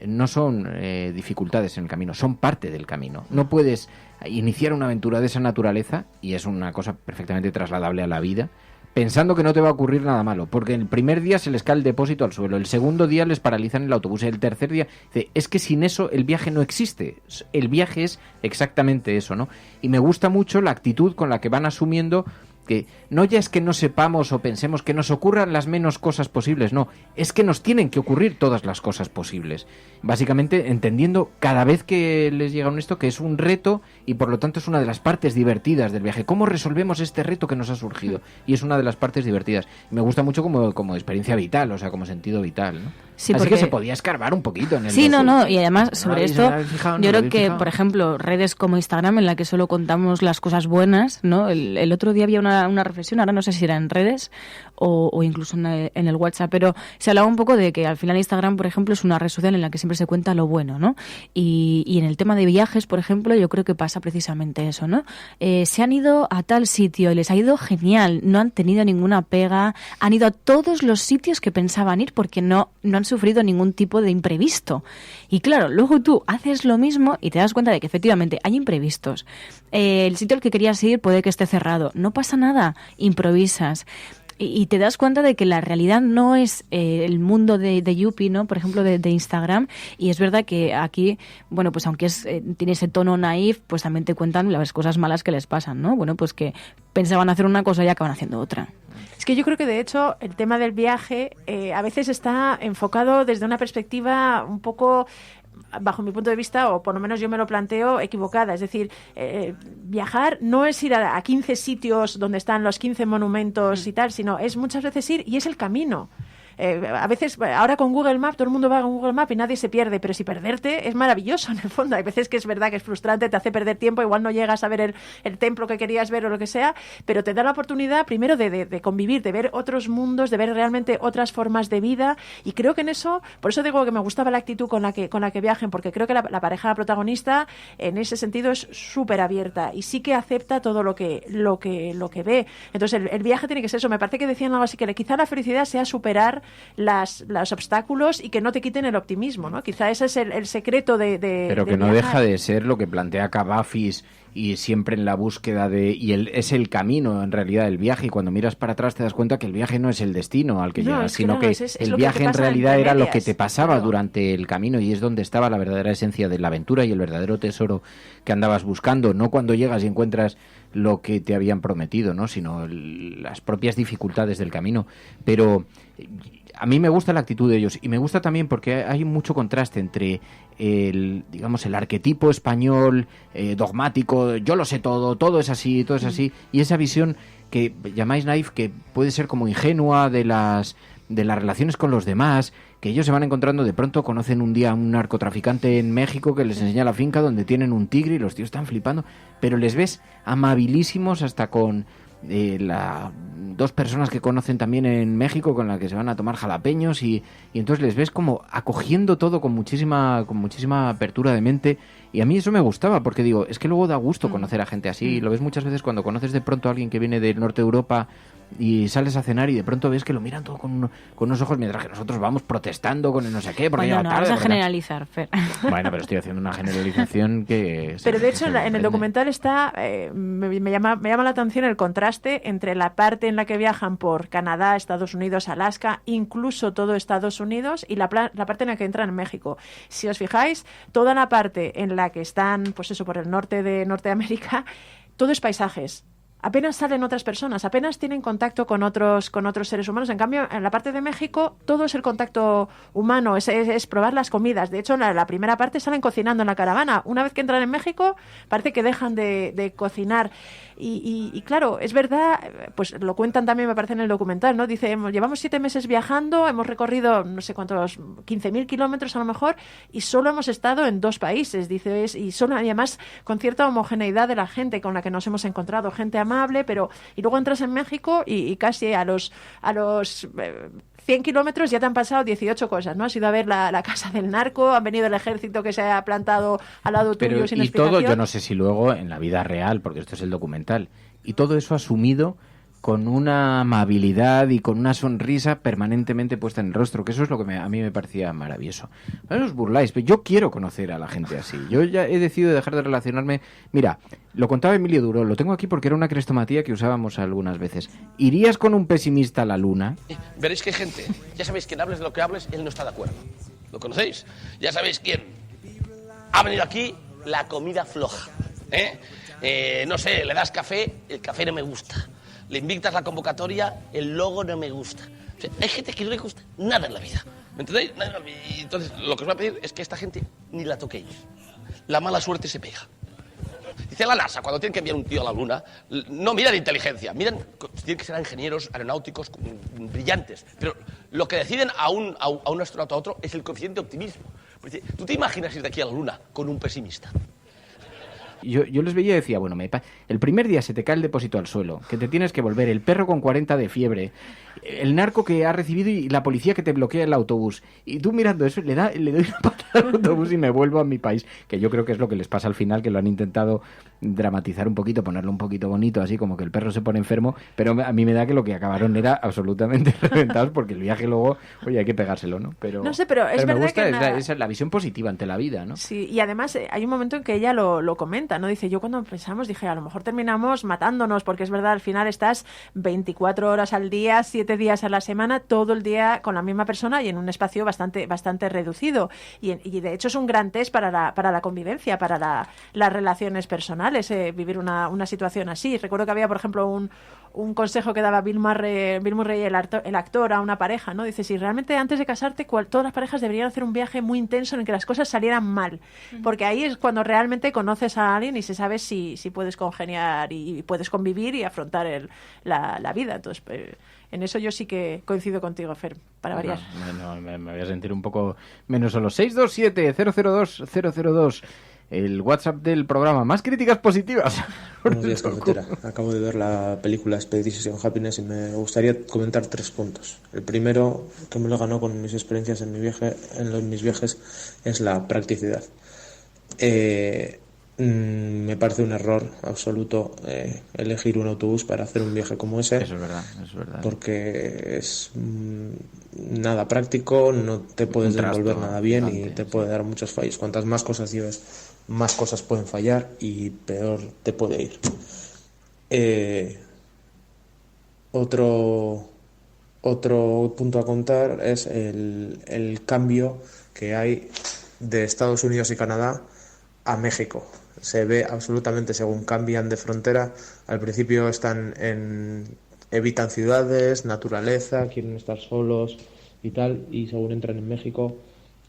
no son dificultades en el camino, son parte del camino. No puedes iniciar una aventura de esa naturaleza, y es una cosa perfectamente trasladable a la vida, pensando que no te va a ocurrir nada malo, porque el primer día se les cae el depósito al suelo, el segundo día les paralizan el autobús, el tercer día... Es que sin eso el viaje no existe, el viaje es exactamente eso, ¿no? Y me gusta mucho la actitud con la que van asumiendo que no ya es que no sepamos o pensemos que nos ocurran las menos cosas posibles, no, es que nos tienen que ocurrir todas las cosas posibles. Básicamente entendiendo cada vez que les llega un esto que es un reto y por lo tanto es una de las partes divertidas del viaje. ¿Cómo resolvemos este reto que nos ha surgido? Y es una de las partes divertidas. Me gusta mucho como experiencia vital, o sea, como sentido vital, ¿no? Sí, así porque... que se podía escarbar un poquito en el... Sí, no, y además sobre esto yo creo que, por ejemplo, redes como Instagram en la que solo contamos las cosas buenas, ¿no? El otro día había una reflexión, ahora no sé si era en redes o incluso en el WhatsApp, pero se hablaba un poco de que al final Instagram, por ejemplo, es una red social en la que siempre se cuenta lo bueno, ¿no? Y en el tema de viajes, por ejemplo, yo creo que pasa precisamente eso, ¿no? Se han ido a tal sitio y les ha ido genial, no han tenido ninguna pega, han ido a todos los sitios que pensaban ir porque no han sufrido ningún tipo de imprevisto. Y claro, luego tú haces lo mismo y te das cuenta de que efectivamente hay imprevistos. El sitio al que querías ir puede que esté cerrado. No pasa nada, improvisas. Y te das cuenta de que la realidad no es el mundo de Yuppie, ¿no? Por ejemplo, de Instagram. Y es verdad que aquí, bueno, pues aunque tiene ese tono naif, pues también te cuentan las cosas malas que les pasan, ¿no? Bueno, pues que pensaban hacer una cosa y acaban haciendo otra. Es que yo creo que, de hecho, el tema del viaje a veces está enfocado desde una perspectiva un poco bajo mi punto de vista, o por lo menos yo me lo planteo, equivocada. Es decir, viajar no es ir a 15 sitios donde están los 15 monumentos y tal, sino es muchas veces ir y es el camino. A veces, ahora con Google Maps, todo el mundo va con Google Maps y nadie se pierde, pero si perderte es maravilloso en el fondo. Hay veces que es verdad que es frustrante, te hace perder tiempo, igual no llegas a ver el templo que querías ver o lo que sea, pero te da la oportunidad primero de convivir, de ver otros mundos, de ver realmente otras formas de vida, y creo que en eso, por eso digo que me gustaba la actitud con la que viajen, porque creo que la pareja protagonista en ese sentido es súper abierta y sí que acepta todo lo que ve. Entonces el viaje tiene que ser eso. Me parece que decían algo así, que quizá la felicidad sea superar los obstáculos y que no te quiten el optimismo, ¿no? Quizá ese es el secreto de pero que no deja de ser lo que plantea Cavafis, y siempre en la búsqueda es el camino, en realidad, el viaje, y cuando miras para atrás te das cuenta que el viaje no es el destino al que llegas, sino que el viaje en realidad era lo que te pasaba durante el camino, y es donde estaba la verdadera esencia de la aventura y el verdadero tesoro que andabas buscando, no cuando llegas y encuentras lo que te habían prometido, ¿no? Sino las propias dificultades del camino. Pero a mí me gusta la actitud de ellos, y me gusta también porque hay mucho contraste entre el arquetipo español dogmático, yo lo sé todo es así, y esa visión que llamáis naif, que puede ser como ingenua de las relaciones con los demás, que ellos se van encontrando, de pronto conocen un día a un narcotraficante en México que les enseña la finca donde tienen un tigre y los tíos están flipando, pero les ves amabilísimos hasta con dos personas que conocen también en México, con las que se van a tomar jalapeños, y entonces les ves como acogiendo todo con muchísima apertura de mente, y a mí eso me gustaba, porque digo, es que luego da gusto conocer a gente así, y lo ves muchas veces cuando conoces de pronto a alguien que viene del norte de Europa y sales a cenar y de pronto ves que lo miran todo con unos ojos, mientras que nosotros vamos protestando con el no sé qué. Bueno, no vas a generalizar, Fer. Bueno, pero estoy haciendo una generalización que... Pero de hecho en el documental está, me llama la atención el contraste entre la parte en la que viajan por Canadá, Estados Unidos, Alaska, incluso todo Estados Unidos, y la parte en la que entran en México. Si os fijáis, toda la parte en la que están, pues eso, por el norte de Norteamérica, todo es paisajes. Apenas salen otras personas, apenas tienen contacto con otros seres humanos. En cambio, en la parte de México, todo es el contacto humano, es probar las comidas. De hecho, en la primera parte salen cocinando en la caravana. Una vez que entran en México, parece que dejan de cocinar. Y claro, es verdad, pues lo cuentan también, me parece, en el documental, ¿no? Dice, llevamos 7 meses viajando, hemos recorrido no sé cuántos, 15.000 kilómetros a lo mejor, y solo hemos estado en 2 países, dice, y además con cierta homogeneidad de la gente con la que nos hemos encontrado, gente amable, y luego entras en México y casi a los 100 kilómetros ya te han pasado 18 cosas, ¿no? Has ido a ver la casa del narco, han venido el ejército que se ha plantado al lado tuyo sin explicación. Y todo, yo no sé si luego en la vida real, porque esto es el documental, y todo eso asumido con una amabilidad y con una sonrisa permanentemente puesta en el rostro, que eso es lo que a mí me parecía maravilloso. No os burláis, pero yo quiero conocer a la gente así. Yo ya he decidido dejar de relacionarme. Mira, lo contaba Emilio Duro, lo tengo aquí porque era una crestomatía que usábamos algunas veces. ¿Irías con un pesimista a la luna? Veréis que hay gente, ya sabéis, quien hables de lo que hables, él no está de acuerdo. ¿Lo conocéis? Ya sabéis quién ha venido aquí, la comida floja. No sé, le das café, el café no me gusta. Le invitas la convocatoria, el logo no me gusta. O sea, hay gente que no le gusta nada en la vida. ¿Me entendéis? Y entonces, lo que os voy a pedir es que esta gente ni la toquéis. La mala suerte se pega. Dice la NASA, cuando tienen que enviar un tío a la Luna, no miran inteligencia, tienen que ser ingenieros aeronáuticos brillantes. Pero lo que deciden a un astronauta a otro es el coeficiente de optimismo. ¿Tú te imaginas ir de aquí a la Luna con un pesimista? Yo les veía y decía, bueno, el primer día se te cae el depósito al suelo, que te tienes que volver, el perro con 40 de fiebre, el narco que ha recibido y la policía que te bloquea el autobús. Y tú mirando eso, le doy una patada al autobús y me vuelvo a mi país, que yo creo que es lo que les pasa al final, que lo han intentado dramatizar un poquito, ponerlo un poquito bonito, así como que el perro se pone enfermo, pero a mí me da que lo que acabaron era absolutamente reventados, porque el viaje luego, oye, hay que pegárselo, ¿no? Pero no sé, pero es verdad me gusta que es la visión positiva ante la vida, ¿no? Sí, y además hay un momento en que ella lo comenta. cuenta, ¿no? Dice, yo cuando pensamos dije, a lo mejor terminamos matándonos, porque es verdad, al final estás 24 horas al día, 7 días a la semana, todo el día con la misma persona y en un espacio bastante reducido. Y de hecho es un gran test para la convivencia, para las relaciones personales, vivir una situación así. Recuerdo que había, por ejemplo, un consejo que daba Bill Murray, el actor, a una pareja, ¿no? Dice, si realmente antes de casarte, todas las parejas deberían hacer un viaje muy intenso en el que las cosas salieran mal, porque ahí es cuando realmente conoces a alguien y se sabe si puedes congeniar y puedes convivir y afrontar la vida. Entonces, en eso yo sí que coincido contigo, Fer, para variar. Me voy a sentir un poco menos solo. 627-002-002. El WhatsApp del programa. Más críticas positivas. Buenos días, cafetera. Acabo de ver la película Expedition Happiness y me gustaría comentar 3 puntos. El primero, que me lo ganó con mis experiencias en mis viajes, es la practicidad. Me parece un error absoluto elegir un autobús para hacer un viaje como ese. Eso es verdad. Porque es nada práctico, no te puedes desenvolver nada bien y te puede dar muchos fallos. Cuantas más cosas lleves, más cosas pueden fallar y peor te puede ir. Otro punto a contar es el cambio que hay de Estados Unidos y Canadá a México. Se ve absolutamente según cambian de frontera. Al principio evitan ciudades, naturaleza, quieren estar solos y tal, y según entran en México,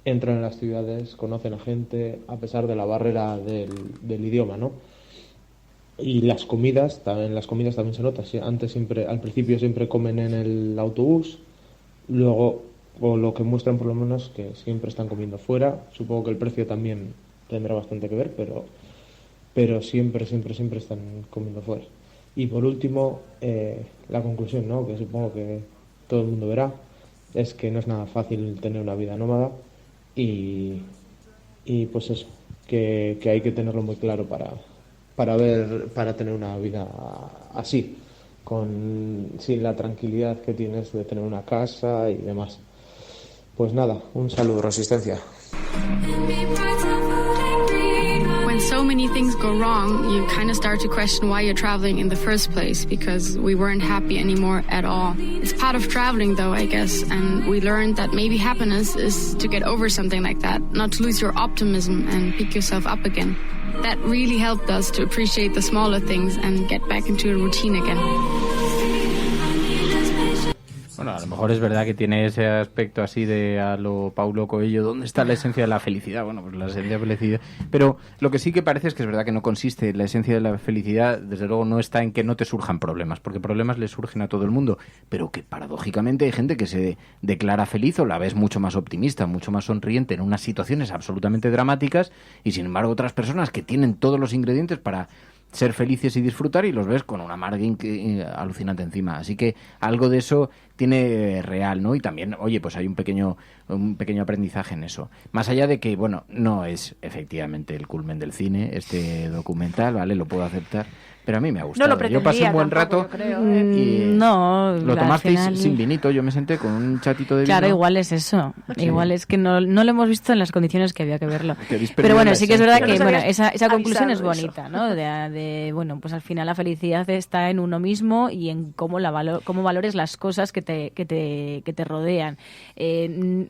entran en las ciudades, conocen a gente, a pesar de la barrera del idioma, ¿no? Y las comidas también se nota. Al principio siempre comen en el autobús, luego, o lo que muestran por lo menos, que siempre están comiendo fuera. Supongo que el precio también tendrá bastante que ver, pero siempre están comiendo fuera. Y por último, la conclusión, ¿no?, que supongo que todo el mundo verá, es que no es nada fácil tener una vida nómada y pues eso, que hay que tenerlo muy claro para tener una vida así, sin la tranquilidad que tienes de tener una casa y demás. Pues nada, un saludo, Resistencia. When so many things go wrong, you kind of start to question why you're traveling in the first place, because we weren't happy anymore at all. It's part of traveling, though, I guess, and we learned that maybe happiness is to get over something like that, not to lose your optimism and pick yourself up again. That really helped us to appreciate the smaller things and get back into a routine again. Bueno, a lo mejor es verdad que tiene ese aspecto así de a lo Paulo Coelho, ¿dónde está la esencia de la felicidad? Bueno, pues la esencia de la felicidad. Pero lo que sí que parece es que es verdad que no consiste, la esencia de la felicidad, desde luego, no está en que no te surjan problemas, porque problemas le surgen a todo el mundo, pero que paradójicamente hay gente que se declara feliz o la ves mucho más optimista, mucho más sonriente en unas situaciones absolutamente dramáticas, y sin embargo otras personas que tienen todos los ingredientes para ser felices y disfrutar y los ves con una amargue alucinante encima. Así que algo de eso tiene real, ¿no? Y también, oye, pues hay un pequeño aprendizaje en eso. Más allá de que, bueno, no es efectivamente el culmen del cine, este documental, ¿vale? Lo puedo aceptar, pero a mí me ha gustado. No lo yo pasé un buen rato creo, y no, lo tomasteis final sin vinito, yo me senté con un chatito de vino. Claro, igual es eso. Sí. Igual es que no lo hemos visto en las condiciones que había que verlo. Pero bueno, sí que es verdad que bueno, esa conclusión es eso. bonita, ¿no? De bueno, pues al final la felicidad está en uno mismo y en cómo valores las cosas que te rodean.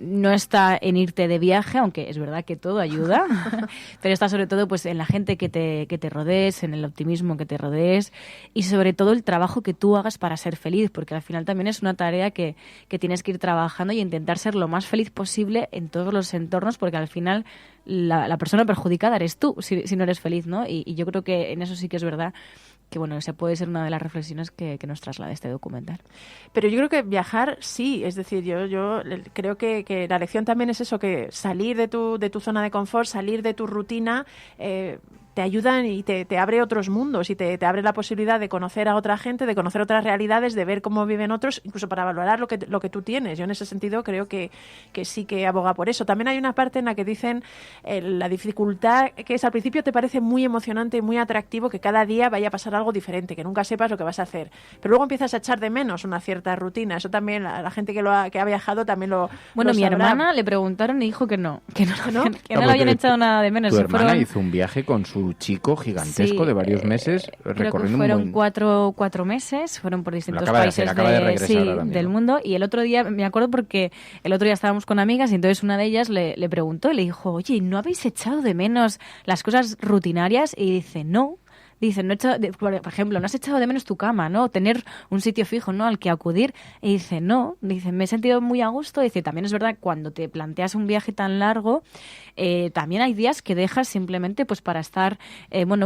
No está en irte de viaje, aunque es verdad que todo ayuda, pero está sobre todo pues en la gente que te rodees, en el optimismo que te rodees y sobre todo el trabajo que tú hagas para ser feliz, porque al final también es una tarea que tienes que ir trabajando y intentar ser lo más feliz posible en todos los entornos, porque al final la persona perjudicada eres tú si no eres feliz, ¿no? Y yo creo que en eso sí que es verdad que bueno, esa puede ser una de las reflexiones que nos traslada este documental. Pero yo creo que viajar sí, es decir, yo creo que la lección también es eso, que salir de tu zona de confort, salir de tu rutina, te ayudan y te abre otros mundos y te abre la posibilidad de conocer a otra gente, de conocer otras realidades, de ver cómo viven otros, incluso para valorar lo que tú tienes. Yo en ese sentido creo que sí que aboga por eso. También hay una parte en la que dicen la dificultad, que es al principio te parece muy emocionante y muy atractivo que cada día vaya a pasar algo diferente, que nunca sepas lo que vas a hacer. Pero luego empiezas a echar de menos una cierta rutina. Eso también, la gente que ha viajado también lo Bueno, lo mi sabrá. hermana le preguntaron y dijo que no le habían porque echado nada de menos. Tu Se hermana fueron- hizo un viaje con su su chico gigantesco de varios meses recorriendo creo que un fueron 4 meses, fueron por distintos países del mundo. Y el otro día, me acuerdo porque el otro día estábamos con amigas y entonces una de ellas le preguntó y le dijo, oye, ¿no habéis echado de menos las cosas rutinarias? Y dice, no. Dice, por ejemplo, no has echado de menos tu cama, ¿no? Tener un sitio fijo, ¿no? Al que acudir. Y dice, no. Dice, me he sentido muy a gusto. Dice, también es verdad, cuando te planteas un viaje tan largo, también hay días que dejas simplemente pues para estar,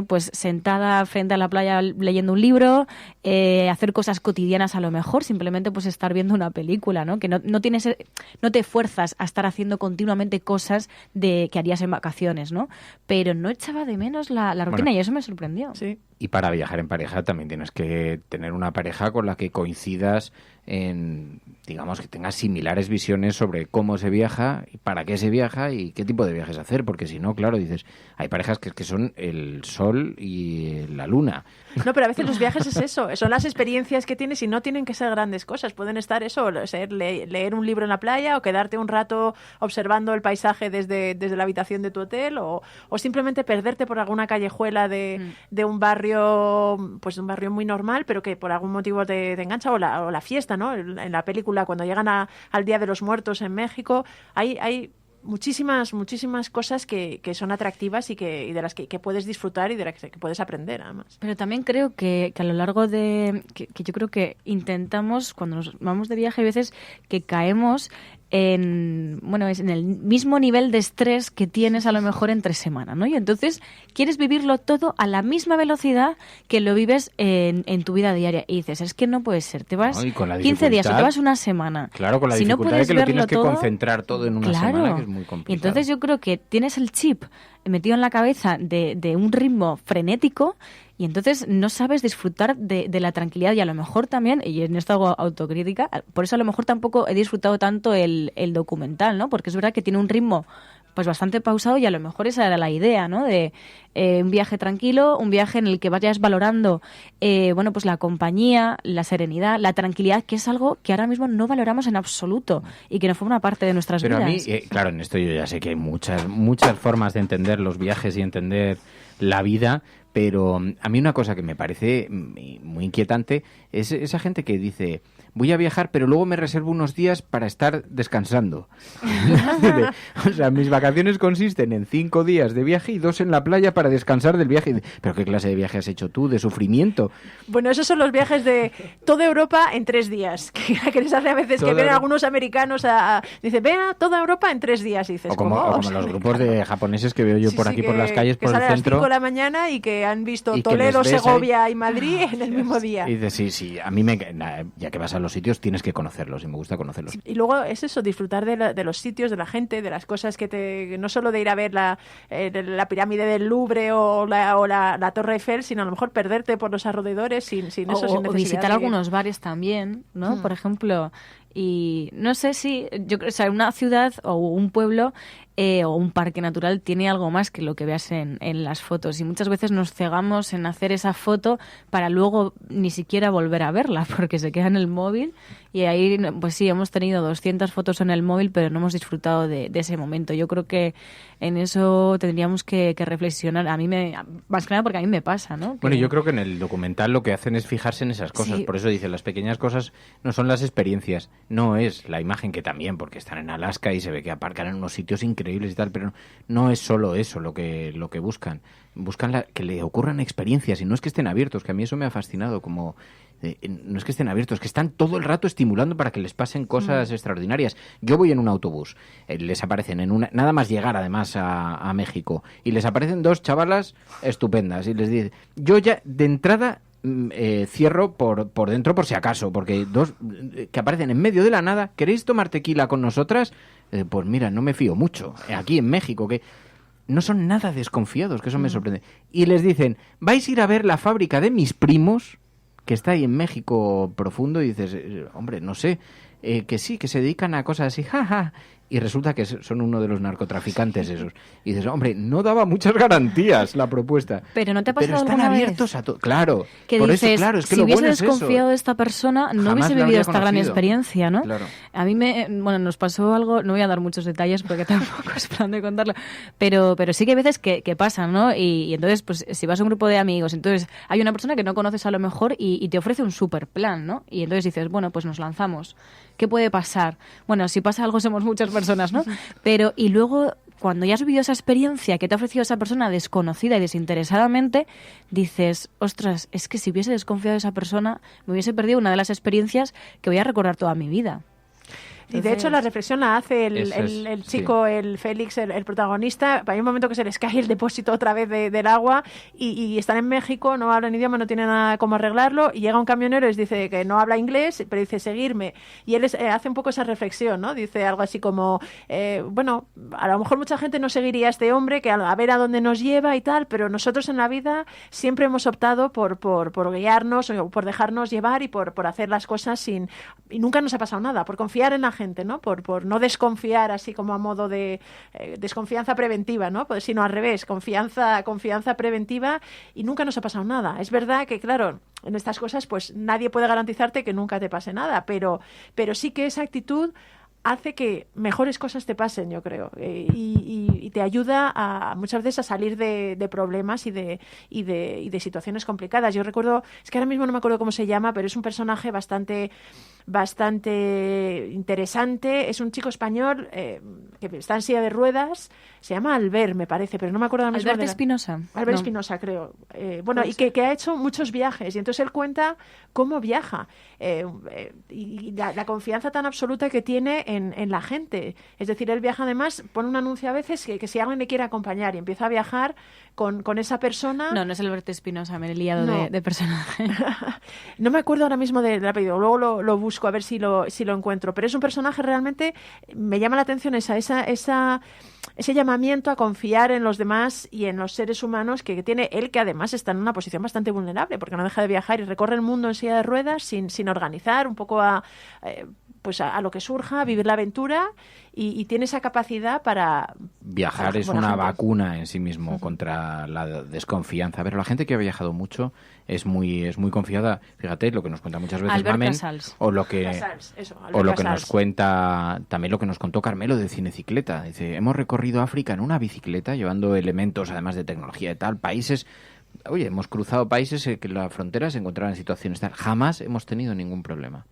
pues sentada frente a la playa leyendo un libro, hacer cosas cotidianas a lo mejor, simplemente pues estar viendo una película, ¿no? Que no te fuerzas a estar haciendo continuamente cosas que harías en vacaciones, ¿no? Pero no echaba de menos la rutina y eso me sorprendió. Sí. Y para viajar en pareja también tienes que tener una pareja con la que coincidas en, digamos, que tengas similares visiones sobre cómo se viaja y para qué se viaja y qué tipo de viajes hacer, porque si no, claro, dices, hay parejas que son el sol y la luna. No, pero a veces los viajes es eso, son las experiencias que tienes y no tienen que ser grandes cosas, pueden estar eso, ser leer un libro en la playa o quedarte un rato observando el paisaje desde la habitación de tu hotel o simplemente perderte por alguna callejuela de un barrio, pues un barrio muy normal, pero que por algún motivo te engancha, o la fiesta, ¿no? En la película, cuando llegan al Día de los Muertos en México, hay muchísimas cosas que son atractivas y de las que puedes disfrutar y de las que puedes aprender, además. Pero también creo que a lo largo de... que yo creo que intentamos, cuando nos vamos de viaje, hay veces que caemos en el mismo nivel de estrés que tienes a lo mejor entre semana, ¿no? Y entonces quieres vivirlo todo a la misma velocidad que lo vives en tu vida diaria. Y dices, es que no puede ser, te vas 15 días o te vas una semana. Claro, con la dificultad de que lo tienes que concentrar todo en una semana, que es muy complicado. Y entonces yo creo que tienes el chip metido en la cabeza de un ritmo frenético y entonces no sabes disfrutar de la tranquilidad y a lo mejor también, y en esto hago autocrítica, por eso a lo mejor tampoco he disfrutado tanto el documental, ¿no? Porque es verdad que tiene un ritmo pues bastante pausado y a lo mejor esa era la idea, ¿no? De un viaje tranquilo, un viaje en el que vayas valorando pues la compañía, la serenidad, la tranquilidad, que es algo que ahora mismo no valoramos en absoluto y que no forma parte de nuestras vidas. Pero a mí, claro, en esto yo ya sé que hay muchas formas de entender los viajes y entender la vida, pero a mí una cosa que me parece muy inquietante es esa gente que dice, voy a viajar, pero luego me reservo unos días para estar descansando. O sea, mis vacaciones consisten en 5 días de viaje y 2 en la playa para descansar del viaje. ¿Pero qué clase de viaje has hecho tú? ¿De sufrimiento? Bueno, esos son los viajes de toda Europa en 3 días. Que les hace a veces que ven a algunos americanos dice, ve a toda Europa en 3 días. Y dices, o como los grupos de japoneses que veo yo por aquí por las calles, por el centro. Que salen a las 5 de la mañana y que han visto Toledo, Segovia y Madrid en el mismo día. Y dices, sí, a mí ya que vas a los sitios tienes que conocerlos y me gusta conocerlos. Y luego es eso, disfrutar de los sitios, de la gente, de las cosas que no solo de ir a ver la pirámide del Louvre o la Torre Eiffel, sino a lo mejor perderte por los alrededores sin o visitar algunos bares también, ¿no? Por ejemplo, y no sé si una ciudad o un pueblo o un parque natural tiene algo más que lo que veas en las fotos y muchas veces nos cegamos en hacer esa foto para luego ni siquiera volver a verla porque se queda en el móvil y ahí pues sí, hemos tenido 200 fotos en el móvil pero no hemos disfrutado de ese momento. Yo creo que en eso tendríamos que reflexionar. A mí más que nada porque a mí me pasa, ¿no? Bueno, yo creo que en el documental lo que hacen es fijarse en esas cosas, sí. Por eso dicen, las pequeñas cosas no son las experiencias, no es la imagen, que también, porque están en Alaska y se ve que aparcan en unos sitios increíbles y tal, pero no es solo eso lo que buscan que le ocurran experiencias y no es que estén abiertos, que a mí eso me ha fascinado, como no es que estén abiertos, que están todo el rato estimulando para que les pasen cosas extraordinarias. Yo voy en un autobús, les aparecen nada más llegar además a México, y les aparecen 2 chavalas estupendas y les dicen, yo ya de entrada cierro por dentro por si acaso, porque 2 que aparecen en medio de la nada, ¿queréis tomar tequila con nosotras? Pues mira, no me fío mucho, aquí en México, que no son nada desconfiados, que eso me sorprende. Y les dicen, vais a ir a ver la fábrica de mis primos, que está ahí en México profundo, y dices, hombre, no sé, que sí, que se dedican a cosas así, jaja. y resulta que son uno de los narcotraficantes esos. Y dices, hombre, no daba muchas garantías la propuesta. Pero ¿no te ha pasado están alguna abiertos vez? a todo. Claro, Que por dices, eso, claro, es que si lo hubiese bueno es desconfiado eso. de esta persona, no Jamás hubiese la vivido habría esta gran conocido. experiencia, ¿no? Claro. A mí nos pasó algo, no voy a dar muchos detalles porque tampoco es plan de contarlo, pero sí que hay veces que pasan, ¿no? Y entonces, pues si vas a un grupo de amigos, entonces hay una persona que no conoces a lo mejor y te ofrece un super plan, ¿no? Y entonces dices, bueno, pues nos lanzamos. ¿Qué puede pasar? Bueno, si pasa algo somos muchas personas, ¿no? Pero, y luego, cuando ya has vivido esa experiencia que te ha ofrecido esa persona desconocida y desinteresadamente, dices, ostras, es que si hubiese desconfiado de esa persona, me hubiese perdido una de las experiencias que voy a recordar toda mi vida. Y de hecho la reflexión la hace Eso el chico, sí. el Félix, el protagonista. Hay un momento que se les cae el depósito otra vez del agua y están en México, no hablan idioma, no tienen nada cómo arreglarlo, y llega un camionero y les dice que no habla inglés, pero dice seguirme. Y él hace un poco esa reflexión, ¿no? Dice algo así como, bueno, a lo mejor mucha gente no seguiría a este hombre, que a ver a dónde nos lleva y tal, pero nosotros en la vida siempre hemos optado por guiarnos, o por dejarnos llevar y por hacer las cosas y nunca nos ha pasado nada, por confiar en la gente, ¿no? Por no desconfiar así como a modo de desconfianza preventiva, ¿no? Pues, sino al revés, confianza preventiva, y nunca nos ha pasado nada. Es verdad que, claro, en estas cosas pues nadie puede garantizarte que nunca te pase nada, pero sí que esa actitud hace que mejores cosas te pasen, yo creo, y te ayuda muchas veces a salir de problemas y de situaciones complicadas. Yo recuerdo, es que ahora mismo no me acuerdo cómo se llama, pero es un personaje bastante interesante. Es un chico español que está en silla de ruedas, se llama Albert, me parece, pero no me acuerdo ahora mismo. Albert Espinosa. Albert Espinosa, creo. Bueno, y que ha hecho muchos viajes, y entonces él cuenta cómo viaja y la confianza tan absoluta que tiene en la gente. Es decir, él viaja, además, pone un anuncio a veces que si alguien le quiere acompañar, y empieza a viajar con esa persona. No es Albert Espinosa, me he liado de personaje. No me acuerdo ahora mismo del apellido, luego lo busco a ver si lo encuentro, pero es un personaje realmente, me llama la atención ese llamamiento a confiar en los demás y en los seres humanos que tiene él, que además está en una posición bastante vulnerable, porque no deja de viajar y recorre el mundo en silla de ruedas sin organizar, un poco a lo que surja, vivir la aventura, y tiene esa capacidad para... Viajar es una vacuna en sí mismo contra la desconfianza. A ver, la gente que ha viajado mucho es muy confiada. Fíjate lo que nos cuenta muchas veces Albert Mamen, Casals. o lo que nos cuenta, también lo que nos contó Carmelo de Cinecicleta. Dice, hemos recorrido África en una bicicleta, llevando elementos, además de tecnología y tal, países... Oye, hemos cruzado países que en la frontera se encontraban en situaciones tal. Jamás hemos tenido ningún problema.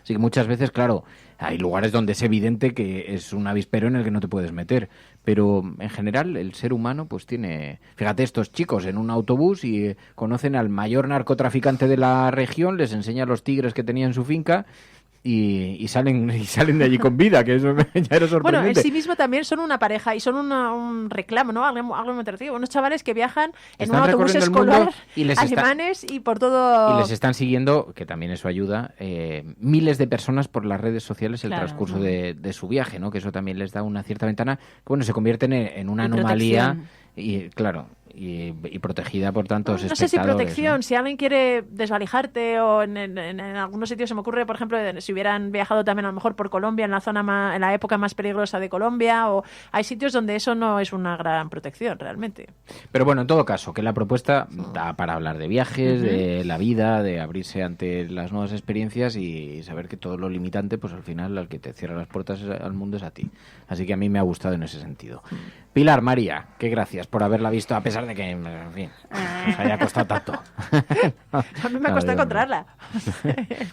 Así que muchas veces, claro, hay lugares donde es evidente que es un avispero en el que no te puedes meter. Pero en general el ser humano pues tiene... Fíjate, estos chicos en un autobús y conocen al mayor narcotraficante de la región, les enseña los tigres que tenía en su finca... Y salen de allí con vida, que eso ya era sorprendente. Bueno, en sí mismo también son una pareja y son un reclamo, ¿no? Algo muy atractivo. Unos chavales que viajan en un autobús escolar, alemanes, y por todo... Y les están siguiendo, que también eso ayuda, miles de personas por las redes sociales el transcurso de su viaje, ¿no? Que eso también les da una cierta ventana, que bueno, se convierten en una anomalía. Y claro, y protegida por tantos espectadores. No sé si protección, ¿no? Si alguien quiere desvalijarte, o en algunos sitios se me ocurre, por ejemplo, si hubieran viajado también a lo mejor por Colombia, en la época más peligrosa de Colombia, o hay sitios donde eso no es una gran protección realmente. Pero bueno, en todo caso, que la propuesta da para hablar de viajes, de la vida, de abrirse ante las nuevas experiencias y saber que todo lo limitante, pues al final al que te cierra las puertas al mundo es a ti. Así que a mí me ha gustado en ese sentido. Pilar, María, qué gracias por haberla visto, a pesar de que, en fin, nos haya costado tanto. A mí me ha costado encontrarla.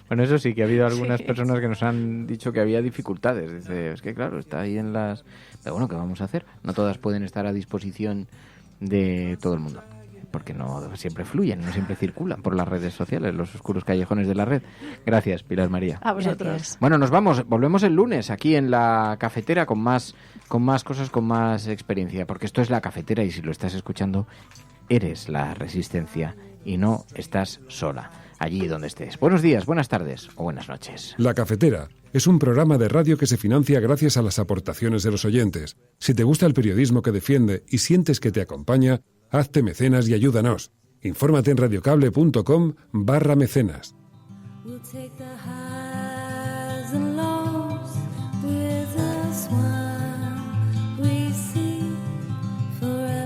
Bueno, eso sí, que ha habido algunas personas que nos han dicho que había dificultades. Dice, es que claro, está ahí en las... Pero bueno, ¿qué vamos a hacer? No todas pueden estar a disposición de todo el mundo, porque no siempre fluyen, no siempre circulan por las redes sociales, los oscuros callejones de la red. Gracias, Pilar María. A vosotros. Bueno, volvemos el lunes aquí en La Cafetera con más cosas, con más experiencia, porque esto es La Cafetera y si lo estás escuchando, eres la resistencia y no estás sola, allí donde estés. Buenos días, buenas tardes o buenas noches. La Cafetera es un programa de radio que se financia gracias a las aportaciones de los oyentes. Si te gusta el periodismo que defiende y sientes que te acompaña, hazte mecenas y ayúdanos. Infórmate en radiocable.com/mecenas.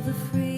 the free.